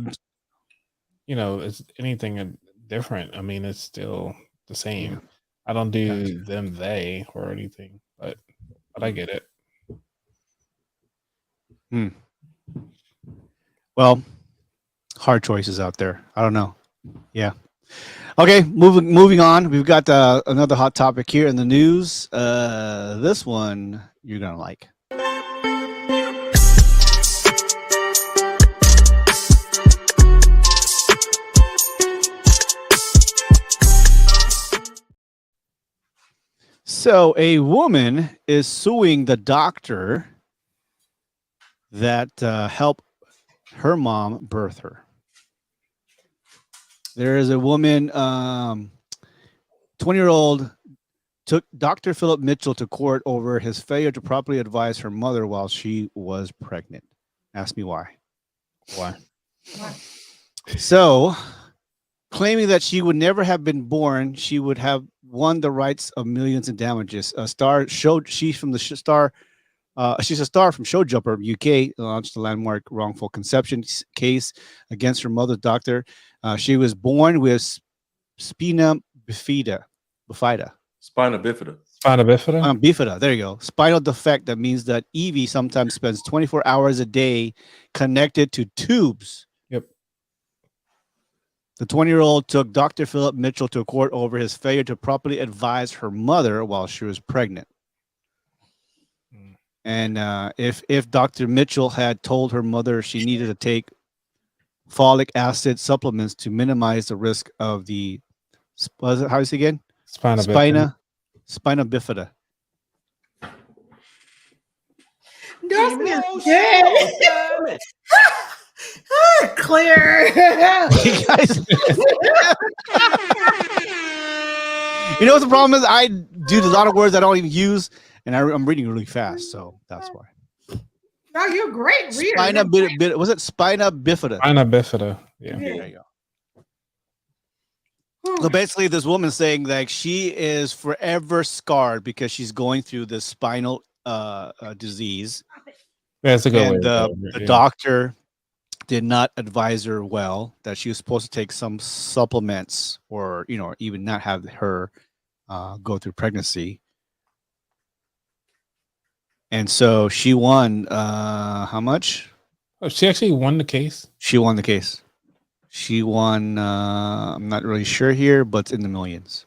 it's anything different. I mean, it's still the same. Yeah. I don't do them, they, or anything, but I get it. Well, hard choices out there. I don't know. Yeah. Okay, moving on. We've got another hot topic here in the news. This one you're gonna like. So a woman is suing the doctor that helped her mom birth her. There is a woman, 20-year-old, took Dr. Philip Mitchell to court over his failure to properly advise her mother while she was pregnant. Ask me why. Why? So, claiming that she would never have been born, she would have won the rights of millions in damages. She's from the star. She's a star from Show Jumper, UK, launched the landmark wrongful conception case against her mother's doctor. She was born with spina bifida. Spina bifida. Spina bifida? Bifida, there you go. Spinal defect. That means that Evie sometimes spends 24 hours a day connected to tubes. Yep. The 20-year-old took Dr. Philip Mitchell to court over his failure to properly advise her mother while she was pregnant. And if Dr. Mitchell had told her mother she needed to take folic acid supplements to minimize the risk of the how is it again? Spina bifida. Darcy is dead. Clear. You guys, you know what the problem is? I do a lot of words I don't even use, and I'm reading really fast, so that's why. No, you're a great reader. Was it spina bifida? Spina bifida. Yeah. There you go. So basically, this woman saying like she is forever scarred because she's going through this spinal disease. That's a good way. And the doctor did not advise her well that she was supposed to take some supplements or, even not have her go through pregnancy. And so she won how much? Oh, she actually won the case? She won the case. She won, I'm not really sure here, but it's in the millions.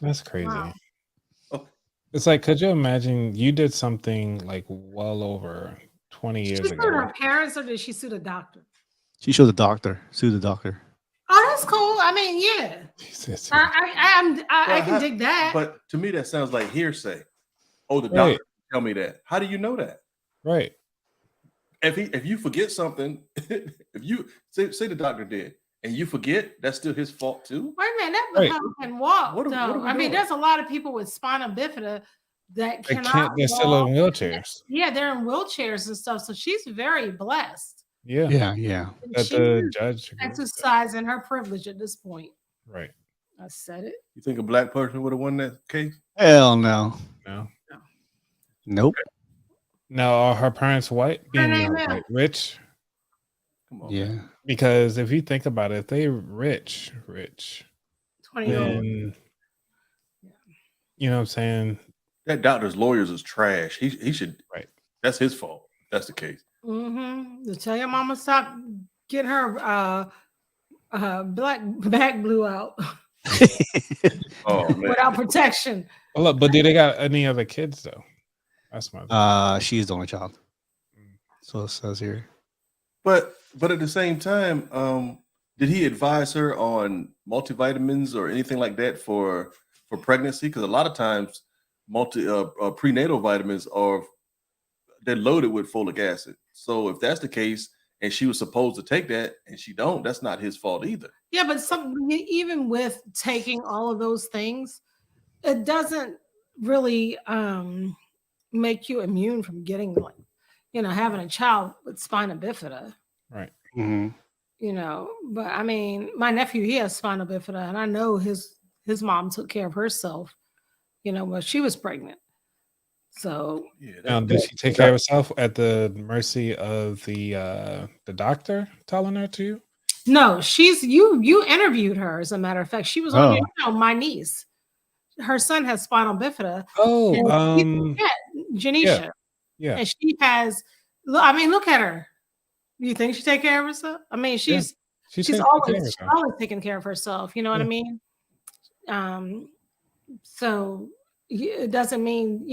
That's crazy. Wow. It's like, could you imagine you did something like well over 20 years Did she ago? sue her parents or did she sue the doctor? She sued the doctor. Oh, that's cool. I mean, yeah. Jesus. I can dig that. But to me, that sounds like hearsay. Oh, the Right. doctor tell me that. How do you know that? Right. If you forget something, if you say the doctor did and you forget, that's still his fault too. Wait a minute, that Right. Republican can walk. What are we I mean, doing? there's a lot of people with spina bifida that They cannot can't, they're still walk. in wheelchairs. Yeah, they're in wheelchairs and stuff. So she's very blessed. Yeah. Yeah. And That she's the judge agreed. exercising her privilege at this point. Right. I said it. You think a black person would have won that case? Hell no. No. Nope. Now, are her parents white? Her Being name white, rich? Come on. Yeah. man. Because if you think about it, if they rich, 20-year-old. then you know what I'm saying? That doctor's lawyers is trash. He should. Right. That's his fault. That's the case. To tell your mama stop getting her black back blew out Oh man. without protection. Well, look, but do they got any other kids though? That's my She's the only child. So it says here. But at the same time, did he advise her on multivitamins or anything like that for pregnancy? Because a lot of times, prenatal vitamins they're loaded with folic acid. So if that's the case, and she was supposed to take that, and she don't, that's not his fault either. Yeah, but even with taking all of those things, it doesn't really make you immune from getting having a child with spina bifida. right. Mm-hmm. But I mean, my nephew, he has spina bifida, and I know his mom took care of herself, when she was pregnant. So Yeah. Now, did she take care of herself at the mercy of the doctor telling her to? no, she's you interviewed her, as a matter of fact. She was on your show, my niece. Her son has spinal bifida. Oh, Janisha. yeah. And she has, look at her. You think she take care of herself? I mean, she's always taking care of herself. You know what I mean? So it doesn't mean,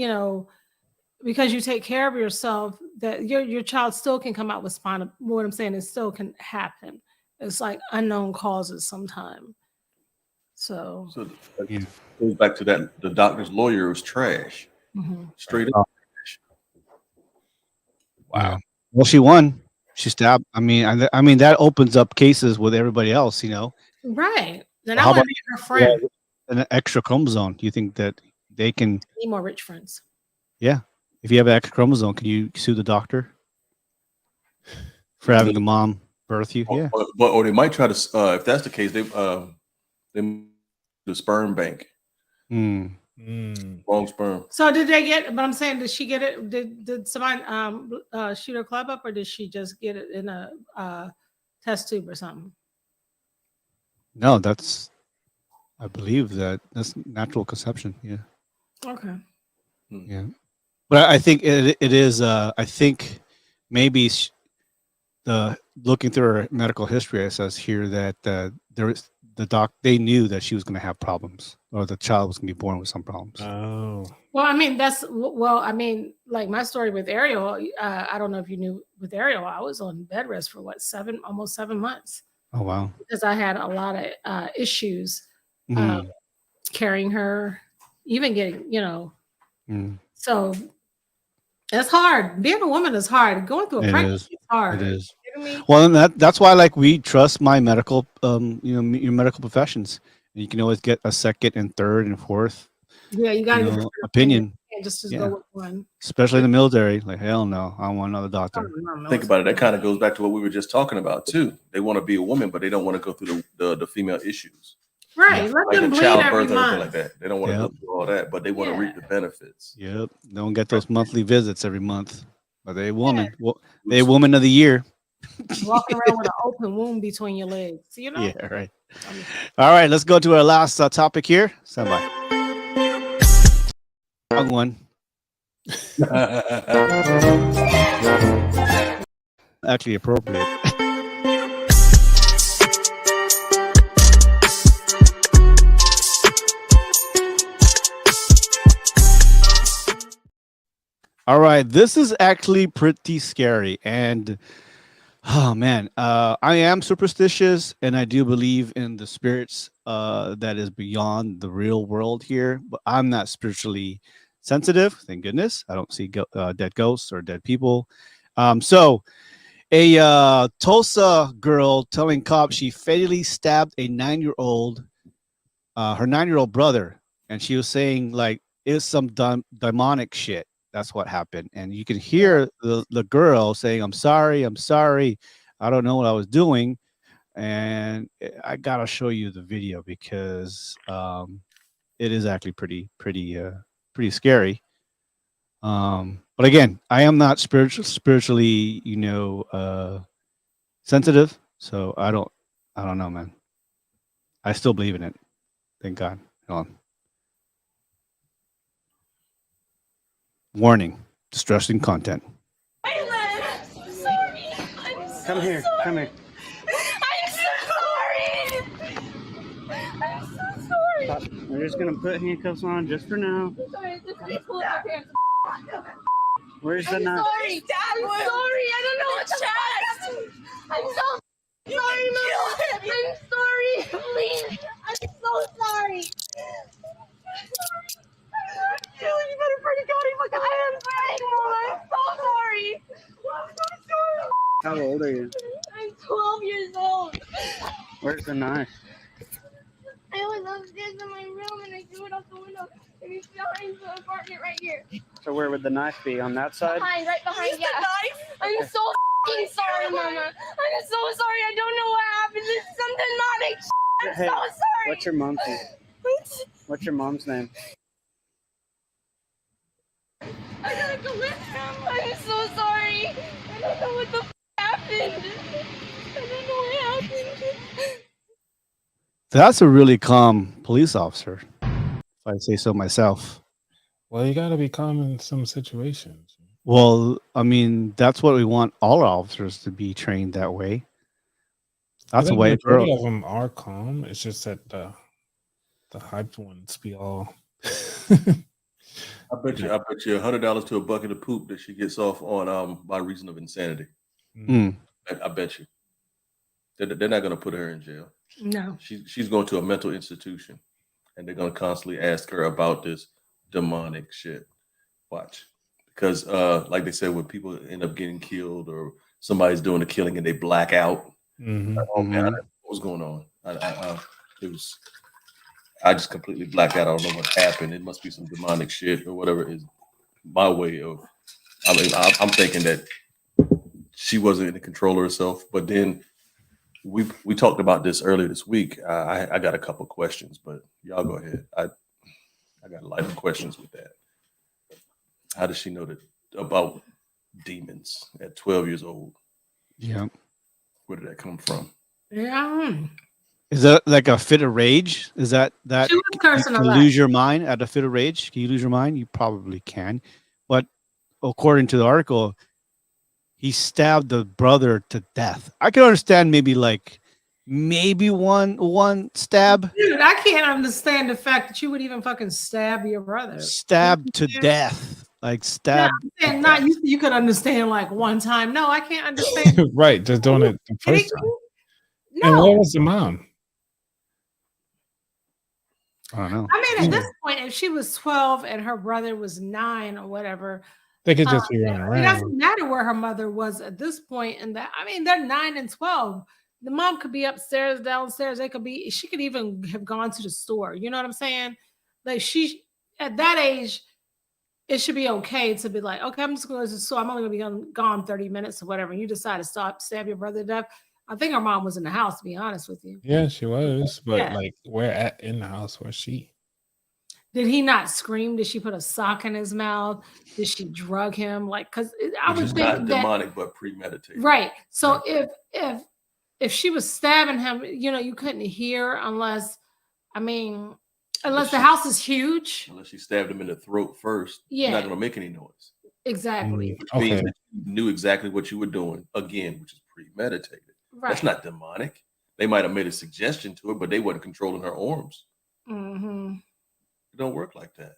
because you take care of yourself that your child still can come out with spina. What I'm saying is still can happen. It's like unknown causes sometimes. So that goes back to that. The doctor's lawyer was trash. Straight up. Wow. Well, she won. She stabbed. I mean, that opens up cases with everybody else. right. Then How I want about- to be her friend. An extra chromosome. Do you think that they can? Need more rich friends. Yeah. If you have an extra chromosome, can you sue the doctor for having the mom birth you? Yeah. Or they might try to. If that's the case, they the sperm bank. Long sperm. So did they get? But I'm saying, did she get it? Did somebody shoot her club up, or did she just get it in a test tube or something? No, I believe that's natural conception. Yeah. Okay. Yeah. But I think it is. I think maybe the looking through her medical history, it says here that they knew that she was going to have problems, or the child was going to be born with some problems. Oh, Well, I mean, like my story with Ariel. I don't know if you knew with Ariel, I was on bed rest for almost 7 months. Oh wow. Because I had a lot of issues Mhm. carrying her, even getting, Mm. so it's hard. Being a woman is hard. Going through a It pregnancy is hard. It is. You know what I mean? Well, and that's why like we trust my medical, your medical professions. You can always get a second and third and fourth, Yeah, you got to get a opinion. and just Yeah. go with one. Especially in the military. Like, hell no, I don't want another Oh, doctor. no, Think about it. That kind of goes back to what we were just talking about too. They want to be a woman, but they don't want to go through the female issues, Right. Let like them a bleed every childbirth or anything month. like that. They don't want to Yep. go through all that, but they want to reap the benefits. Yep. Don't get those monthly visits every month. But they a woman. Well, they a woman of the year. Walking around with an open wound between your legs. You know? Yeah, right. All right, let's go to our last topic here. Stand by. Wrong one. Actually appropriate. All right, this is actually pretty scary, and oh man, I am superstitious, and I do believe in the spirits that is beyond the real world here. But I'm not spiritually sensitive, thank goodness. I don't see dead ghosts or dead people. So, a Tulsa girl telling cops she fatally stabbed a 9-year-old, her 9-year-old brother, and she was saying like it's some demonic shit. That's what happened. And you can hear the girl saying, I'm sorry. I don't know what I was doing. And I got to show you the video because it is actually pretty scary. But again, I am not spiritually, sensitive. So I don't know, man. I still believe in it. Thank God. Hold on. Warning, distressing content. Come here. I'm so sorry. I'm so sorry. We're just gonna put handcuffs on just for now. I'm sorry. Just pull up your pants. Where's the I'm knife? sorry. I'm sorry. I don't know what chest. I'm so sorry, Mom. I'm sorry. Please. I'm so sorry. You better pray to God he fucking hands right, Mom. I'm so sorry. I'm so sorry. How old are you? I'm 12 years old. Where's the knife? I was upstairs in my room and I threw it out the window and it's behind the apartment right here. So where would the knife be? On that side? Right behind, yeah. I'm so f***ing sorry, Mama. I'm so sorry. I don't know what happened. This is some demonic shit. I'm Hey, so sorry. what's your mom's name? What's your mom's name? I gotta go with him. I'm so sorry. I don't know what the happened. I don't know what happened. That's a really calm police officer, if I say so myself. well, you got to be calm in some situations. Well, I mean, that's what we want all our officers to be trained that way. That's I the think way. majority of them are calm. It's just that the hyped ones be all. I bet you $100 to a bucket of poop that she gets off on by reason of insanity. Mm. I bet you. They're not going to put her in jail. No. She's going to a mental institution, and they're going to constantly ask her about this demonic shit. Watch, because like they said, when people end up getting killed or somebody's doing the killing and they black out, oh man, what was going on? I just completely blacked out. I don't know what happened. It must be some demonic shit or whatever is my way of. I mean, I'm thinking that she wasn't in control of herself, but then. We talked about this earlier this week. I got a couple questions, but y'all go ahead. I got a lot of questions with that. How does she know about demons at 12 years old? Yeah. Where did that come from? Yeah. Is that like a fit of rage? Is that She was cursing you a can lot. lose your mind at a fit of rage? Can you lose your mind? You probably can. But according to the article, he stabbed the brother to death. I can understand maybe one stab, Dude, I can't understand the fact that you would even fucking stab your brother. stabbed to Yeah. death, like No, stabbed. I'm saying not you could understand like one time. No, I can't understand. Right, just doing it the first time. And where No, was the mom? I don't know. I mean, at this point, if she was 12 and her brother was 9 or whatever, They could just be running it around. doesn't matter where her mother was at this point. And that, I mean, they're 9 and 12. The mom could be upstairs, downstairs. She could even have gone to the store. You know what I'm saying? Like at that age, it should be okay to be like, okay, I'm just going to the store. I'm only going to be gone 30 minutes or whatever. And you decide to stab your brother to death. I think her mom was in the house, to be honest with you. Yeah, she was, but Yeah. like, where at in the house was she? Did he not scream? Did she put a sock in his mouth? Did she drug him? Like, because I Which would is think not that, demonic, but premeditated. right. So if she was stabbing him, you couldn't hear unless the house is huge. Unless she stabbed him in the throat first, Yeah. you're not going to make any noise. Exactly. Which Okay. means that you knew exactly what you were doing, again, which is premeditated. Right. That's not demonic. They might have made a suggestion to her, but they weren't controlling her arms. Mm-hmm. It don't work like that.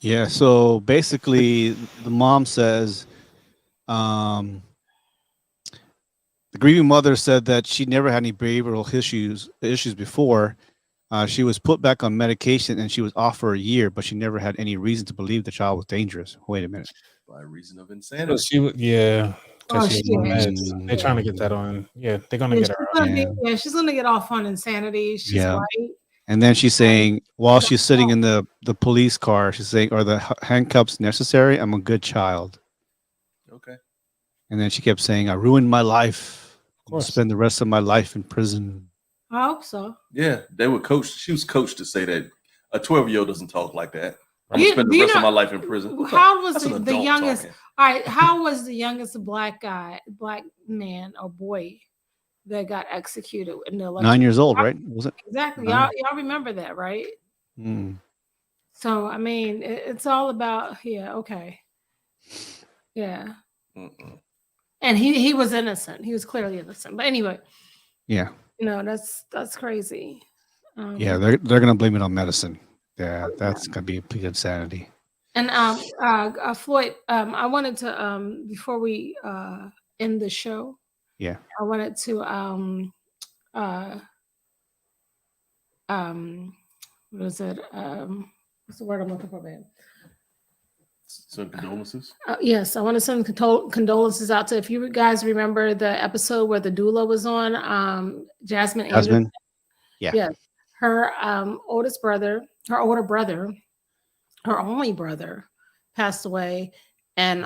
Yeah. So basically, the mom says, the grieving mother said that she never had any behavioral issues before. She was put back on medication and she was off for a year, but she never had any reason to believe the child was dangerous. Wait a minute. By reason of So insanity. she would, yeah, because Oh, she was she on is. meds. They're trying to get that on. Yeah, they're gonna get her out. She's gonna get off on insanity. She's Yeah. white. And then she's saying, while she's sitting in the police car, she's saying, "Are the handcuffs necessary? I'm a good child." Okay. And then she kept saying, "I ruined my life. Of course. Spend the rest of my life in prison." I hope so. Yeah, they were coached. She was coached to say that a 12-year-old doesn't talk like that. I'm You- gonna spend do the you rest of know- my life in prison. How was That's an the adult youngest? talking. All right, how was the youngest black man or boy that got executed in the election? 9 years old, right? Was it? Exactly. 9. Y'all remember that, right? Mm. So I mean, it's all about okay, yeah. Mm-mm. And he was innocent. He was clearly innocent. But anyway, Yeah. That's crazy. Yeah. They're gonna blame it on medicine. Yeah, that's gonna be big insanity. And Floyd, I wanted to before we end the show, Yeah. I wanted to what is it? What's the word I'm looking for, babe? So condolences. Yes, I want to send condolences out to, if you guys remember the episode where the doula was on, Jasmine Anderson. Jasmine. Yeah. Yes, her older brother, her only brother, passed away, and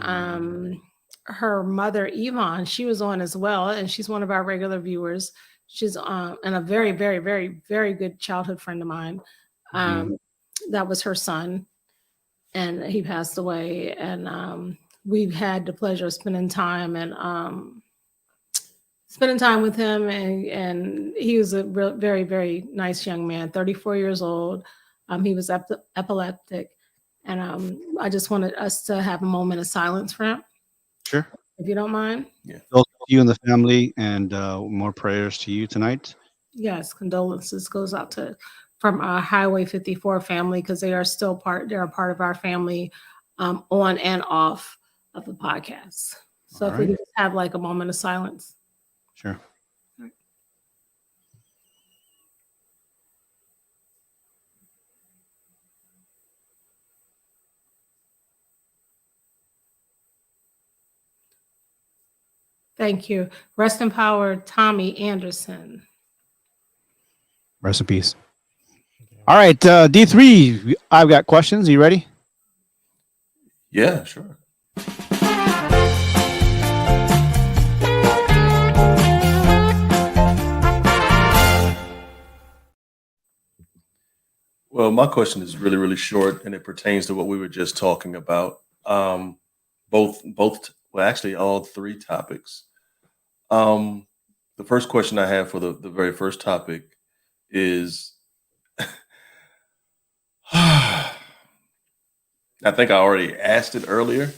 her mother Yvonne, she was on as well, and she's one of our regular viewers. She's and a very, very, very, very good childhood friend of mine. That was her son, and he passed away. And we've had the pleasure of spending time with him, and he was a very, very nice young man, 34 years old. He was epileptic, and I just wanted us to have a moment of silence for him. Sure. If you don't mind. Yeah. Those to you and the family, and more prayers to you tonight. Yes, condolences goes out from our Highway 54 family, because they are still they're a part of our family, on and off of the podcast. So All if we right. could just have like a moment of silence. Sure. Thank you. Rest in power, Tommy Anderson. Rest in peace. All right, D3, I've got questions. Are you ready? Yeah, sure. Well, my question is really, really short, and it pertains to what we were just talking about. Both, well, actually, all three topics. The first question I have for the very first topic is, I think I already asked it earlier,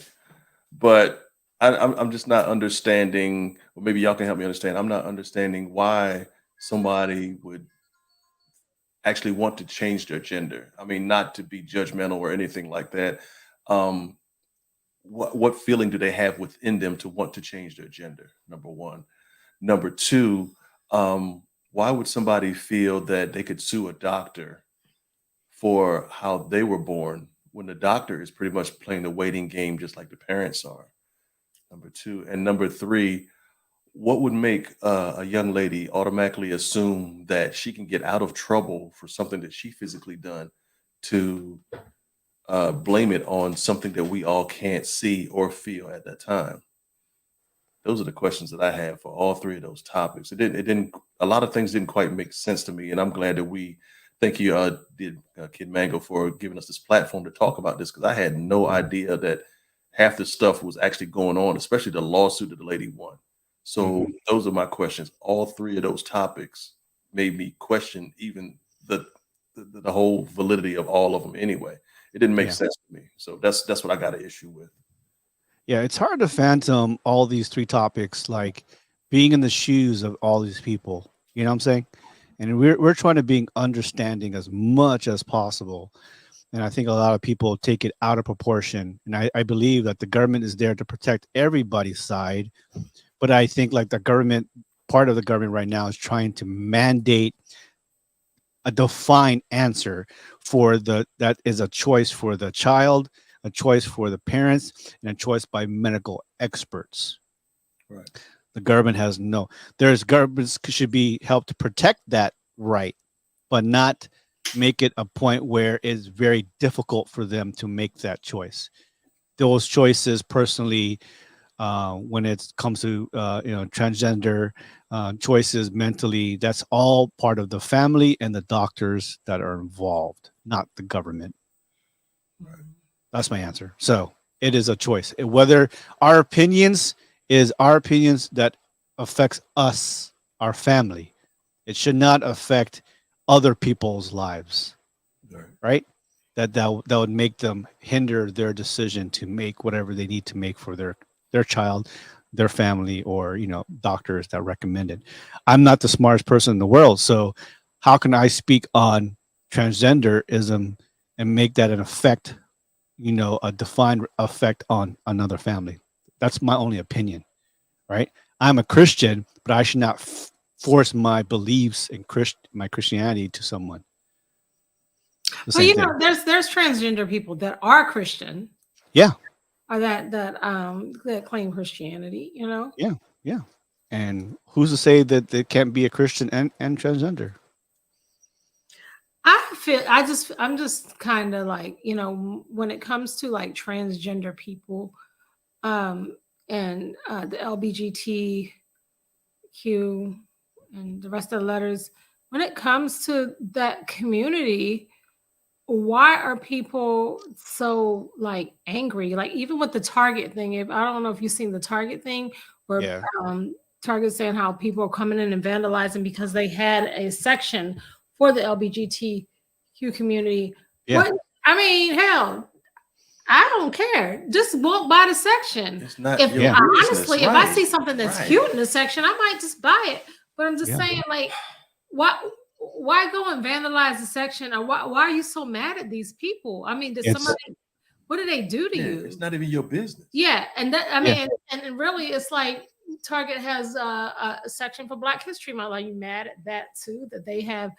but I'm just not understanding, or maybe y'all can help me understand. I'm not understanding why somebody would actually want to change their gender. I mean, not to be judgmental or anything like that. Um, what feeling do they have within them to want to change their gender? Number one. Number two, why would somebody feel that they could sue a doctor for how they were born when the doctor is pretty much playing the waiting game just like the parents are? Number two. And number three, what would make a young lady automatically assume that she can get out of trouble for something that she physically done to blame it on something that we all can't see or feel at that time? Those are the questions that I have for all three of those topics. It didn't, a lot of things didn't quite make sense to me. And I'm glad that thank you, Kid Mango, for giving us this platform to talk about this, because I had no idea that half the stuff was actually going on, especially the lawsuit that the lady won. So those are my questions. All three of those topics made me question even the whole validity of all of them anyway. It didn't make sense to me. So that's what I got an issue with. Yeah, it's hard to phantom all these three topics, like being in the shoes of all these people. You know what I'm saying? And we're trying to be understanding as much as possible. And I think a lot of people take it out of proportion. And I believe that the government is there to protect everybody's side. But I think like part of the government right now is trying to mandate a defined answer that is a choice for the child, a choice for the parents, and a choice by medical experts. Right. The government has governments should be helped to protect that right, but not make it a point where it's very difficult for them to make that choice. Those choices personally, when it comes to transgender choices mentally, that's all part of the family and the doctors that are involved, not the government. Right. That's my answer. So it is a choice. Whether our opinions that affects us, our family. It should not affect other people's lives, right? That would make them hinder their decision to make whatever they need to make for their child, their family, or doctors that recommend it. I'm not the smartest person in the world, so how can I speak on transgenderism and make that an effect, a defined effect on another family? That's my only opinion, right? I'm a Christian, but I should not force my beliefs in my Christianity to someone. Well, there's transgender people that are Christian. Yeah. Or that claim Christianity, Yeah. And who's to say that they can't be a Christian and transgender? I'm just kind of like, when it comes to like transgender people, and the LGBTQ and the rest of the letters, when it comes to that community, why are people so like angry? Like even with the Target thing, I don't know if you've seen the Target thing where Target saying how people are coming in and vandalizing because they had a section for the LGBTQ community. Yeah. I mean, hell, I don't care. Just walk by the section. It's not honestly, right. if I see something that's cute in the section, I might just buy it. But I'm just saying, like, why go and vandalize the section? Or why are you so mad at these people? I mean, what did they do to you? It's not even your business. Yeah, and and really, it's like Target has a section for Black History Month. Are you mad at that too? That they have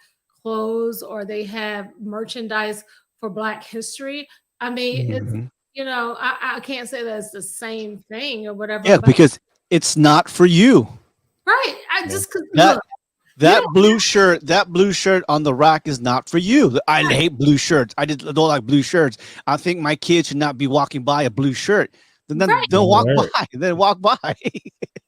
clothes or they have merchandise for Black history? I mean, it's I can't say that it's the same thing or whatever. Yeah, because it's not for you. Right. That blue shirt on the rack is not for you. I hate blue shirts. I don't like blue shirts. I think my kids should not be walking by a blue shirt. Then don't walk by. Then walk by.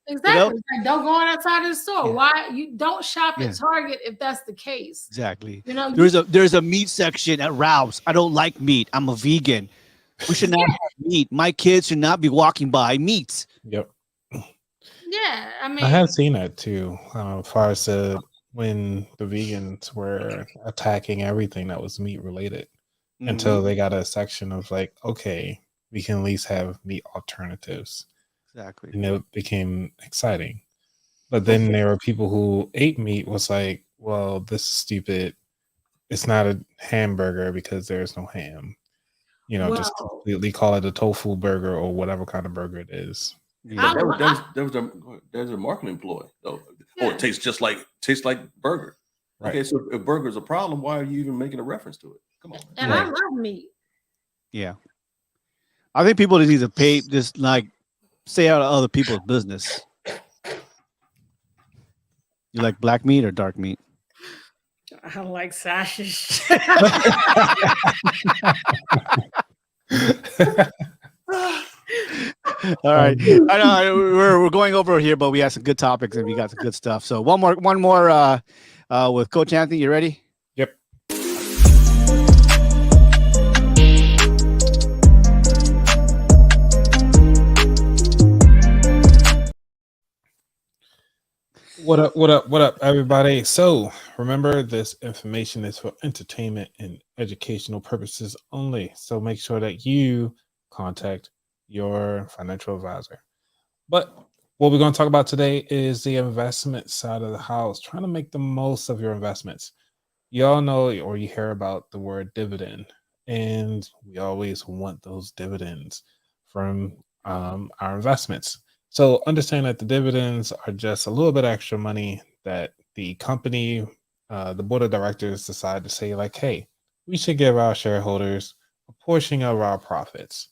Exactly. Don't go on outside of the store. Why you don't shop at Target if that's the case? Exactly. There's a meat section at Ralph's. I don't like meat. I'm a vegan. We should not have meat. My kids should not be walking by meats. Yep. Yeah, I mean, I have seen that too. As far as when the vegans were attacking everything that was meat related, until they got a section of like, okay, we can at least have meat alternatives. Exactly. and it became exciting. But then there were people who ate meat was like, well, this is stupid. It's not a hamburger because there's no ham. Just Well, completely call it a tofu burger or whatever kind of burger it is. Yeah. There's a marketing ploy though. Yeah. Oh, it tastes like burger. Right. Okay, so if burger is a problem, why are you even making a reference to it? Come on. and I love meat. Yeah. I think people just need to pay, just like stay out of other people's business. You like black meat or dark meat? I like sausage. All right. I know we're going over here, but we had some good topics and we got some good stuff. So one more with Coach Anthony. You ready? Yep. What up, everybody? So remember, this information is for entertainment and educational purposes only. So make sure that you contact your financial advisor. But what we're going to talk about today is the investment side of the house, trying to make the most of your investments. You all know, or you hear about the word dividend, and we always want those dividends from our investments. So understand that the dividends are just a little bit extra money that the company, the board of directors decide to say like, hey, we should give our shareholders a portion of our profits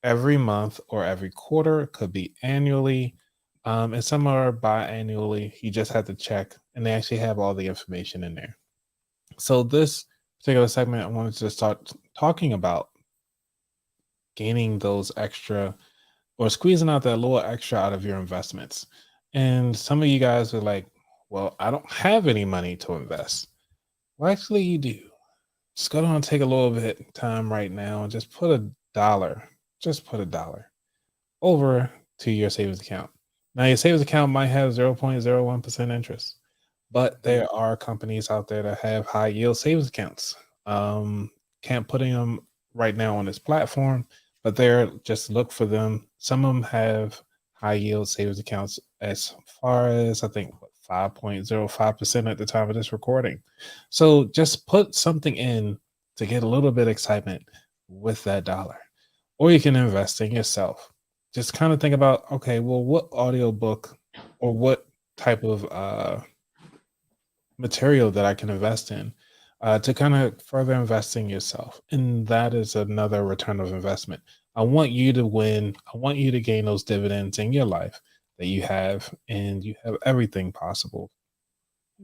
every month or every quarter. It could be annually, and some are biannually. You just have to check, and they actually have all the information in there. So this particular segment, I wanted to start talking about gaining those extra, or squeezing out that little extra out of your investments. And some of you guys are like, well, I don't have any money to invest. Well, actually you do. Just go down and take a little bit of time right now and just put $1 over to your savings account. Now your savings account might have 0.01% interest, but there are companies out there that have high yield savings accounts. Can't put them right now on this platform, but they're just look for them. Some of them have high yield savings accounts as far as, I think, 5.05% at the time of this recording. So just put something in to get a little bit of excitement with that dollar. Or you can invest in yourself. Just kind of think about, okay, well, what audiobook or what type of material that I can invest in to kind of further invest in yourself. And that is another return of investment. I want you to win. I want you to gain those dividends in your life that you have, and you have everything possible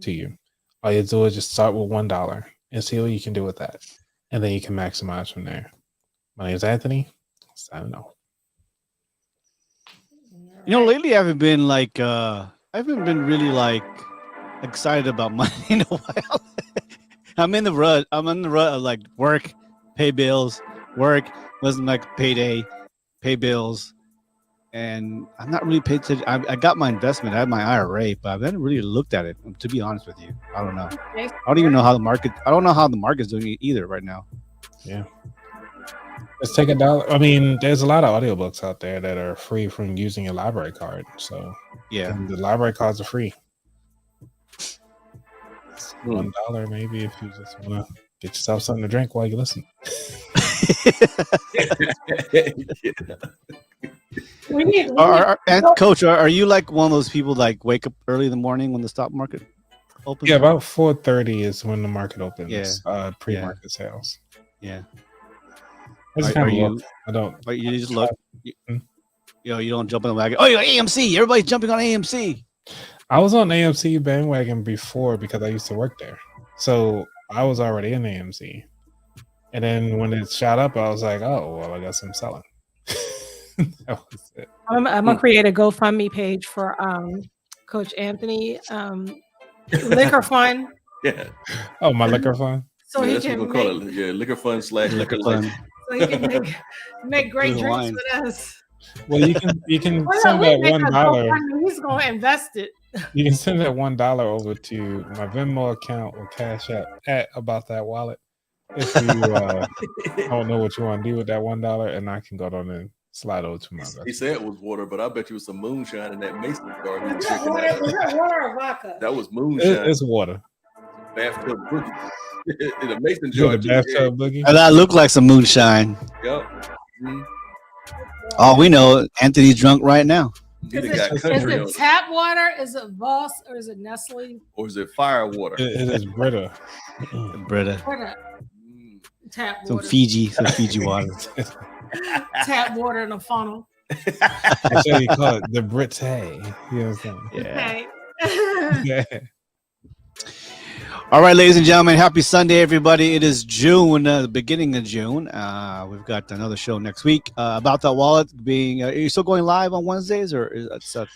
to you. All you do is just start with $1 and see what you can do with that. And then you can maximize from there. My name is Anthony. Signing off. Lately I haven't been like I haven't been really like excited about money in a while. I'm in the rut of like work, pay bills, work, wasn't like payday, pay bills, and I'm not really paid attention. I got my investment, I have my IRA, but I haven't really looked at it, to be honest with you. I don't know. I don't even know how the market's doing it either right now. Yeah. Let's take $1. I mean, there's a lot of audiobooks out there that are free from using a library card. So yeah, the library cards are free. $1 maybe if you just want to get yourself something to drink while you listen. Coach, are you like one of those people like wake up early in the morning when the stock market opens? Yeah, about 4:30 is when the market opens. Yeah. Pre-market sales. Yeah. I don't. But you just look. You don't jump on the wagon. Oh, you're AMC. Everybody's jumping on AMC. I was on AMC bandwagon before because I used to work there, so I was already in AMC. And then when it shot up, I was like, "Oh, well, I guess I'm selling." That was it. I'm gonna create a GoFundMe page for Coach Anthony liquor fund. Yeah. Oh, my liquor fund. So he that's can what we'll call it. Yeah, liquor fund / liquor fund. So he can make great drinks with us. Well, you can send that $1. He's gonna invest it. You can send that $1 over to my Venmo account or Cash App at About That Wallet. If you don't know what you want to do with that $1, and I can go down and slide over to my He vessel. said it was water, but I bet you it was some moonshine in that mason jar. He was Was that drinking water, was that. that water or vodka? That was moonshine. It's water. Bathtub boogie. In a mason You jar. the too. bathtub boogie? And that looked like some moonshine. Yep. Mhm. All we know, Anthony's drunk right now. He done Is got it, is country on it it. tap water? Is it Voss or is it Nestle? Or is it fire water? It is Brita. Brita. What Mm. tap Some water? Fiji water. Tap water in a funnel. That's what you call it, the Brite. You know what I'm Yeah. Okay. saying? All right, ladies and gentlemen, happy Sunday, everybody. It is June, the beginning of June. We've got another show next week about that wallet being. Are you still going live on Wednesdays, or is that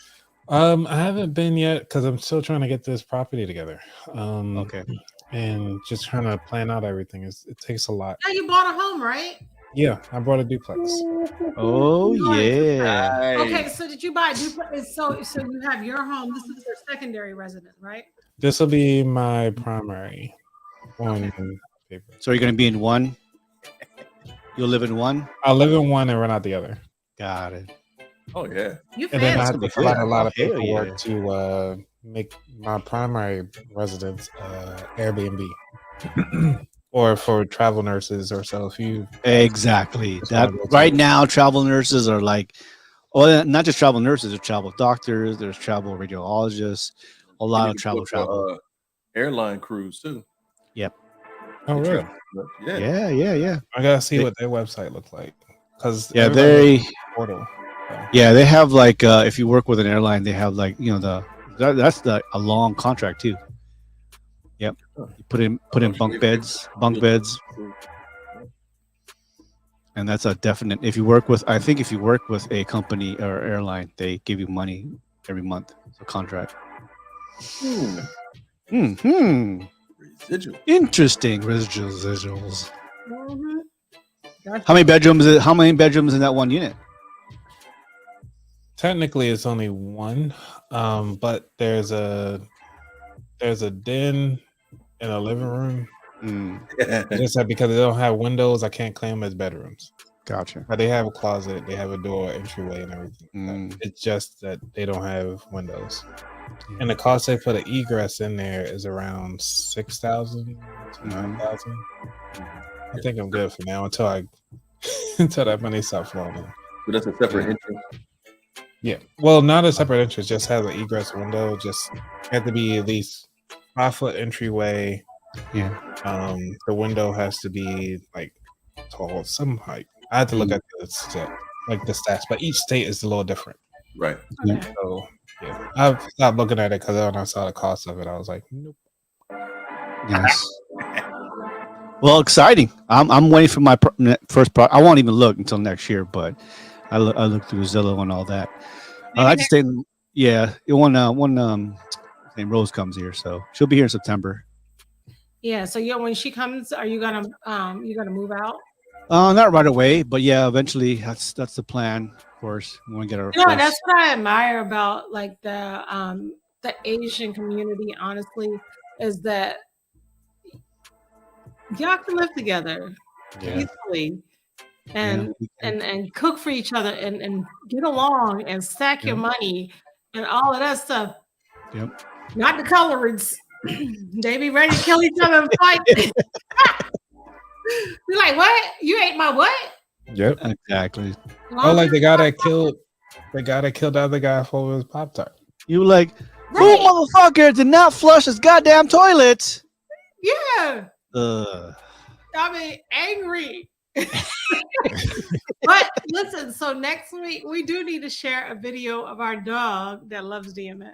I haven't been yet because I'm still trying to get this property together. okay? And just trying to plan out everything. It takes a lot. Now you bought a home, right? Yeah, I bought a duplex. Oh yeah. Nice. Okay, so did you buy a duplex? So you have your home. This is your secondary residence, right? This will be my primary on paper. So you're going to be in one. You'll live in one. I'll live in one and run out the other. Got it. Oh yeah. You And then I fancy. have to fill out a lot of Hell paperwork yeah. to make my primary residence Airbnb or for travel nurses or so. If you Exactly. That's That what I go to. right now, travel nurses are like, well, not just travel nurses. There's travel doctors. There's travel radiologists. A lot You of can travel. book a, airline cruise too. oh really? Yeah. Yeah. I gotta see what their website looks like because Yeah, they portal. So. yeah they have like if you work with an airline, they have like that's a long contract too. Yep. You put in bunk beds, and that's a definite. If you work with a company or airline, they give you money every month. It's a contract. Residual. Interesting residuals. Mhm. How many bedrooms? How many bedrooms in that one unit? Technically, it's only one, but there's a den and a living room. Just that because they don't have windows, I can't claim them as bedrooms. Gotcha. But they have a closet, they have a door, entryway, and everything. Mm. It's just that they don't have windows. And the cost they put an egress in there is around 6,000 to 9,000. I think I'm good for now until that money stops flowing in. But that's a separate entrance. Yeah. Well, not a separate entrance, just has an egress window. Just have to be at least 5-foot entryway. Yeah. The window has to be like tall, some height. I had to look at the stats, but each state is a little different. Right. Okay. So yeah, I've stopped looking at it because when I saw the cost of it, I was like, nope. Yes. Well, exciting. I'm waiting for my first I won't even look until next year, but I look through Zillow and all that. I like to stay. Yeah, when Rose comes here, so she'll be here in September. Yeah. So when she comes, are you gonna move out? Not right away, but yeah, eventually. That's the plan. Of course, we want to get our. No, that's what I admire about like the Asian community. Honestly, is that y'all can live together peacefully and cook for each other and get along and stack your money and all of that stuff. Yep. Not the coloreds. They be ready to kill each other and fight. You're like, what? You ate my what? Yep. Exactly. Oh, like the guy that killed the other guy for his Pop-Tart. You were like, who Right. motherfucker did not flush his goddamn toilet? Yeah. I mean, angry. But listen, so next week we do need to share a video of our dog that loves DMX.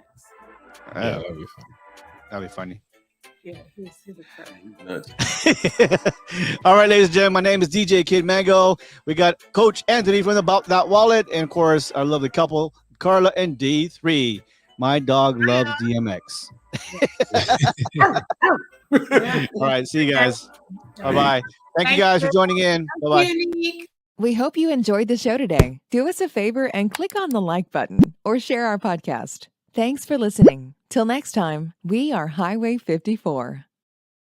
Yeah, that'd be fun. That'd be funny. Yeah, he's exciting. Nuts. All right, ladies and gentlemen, my name is DJ Kid Mango. We got Coach Anthony from About That Wallet, and of course, our lovely couple, Carla and D3. My dog loves DMX. All right, see you guys. Bye-bye. Thank you guys for joining in. Bye-bye. Unique. We hope you enjoyed the show today. Do us a favor and click on the like button or share our podcast. Thanks for listening. Till next time, we are Highway 54.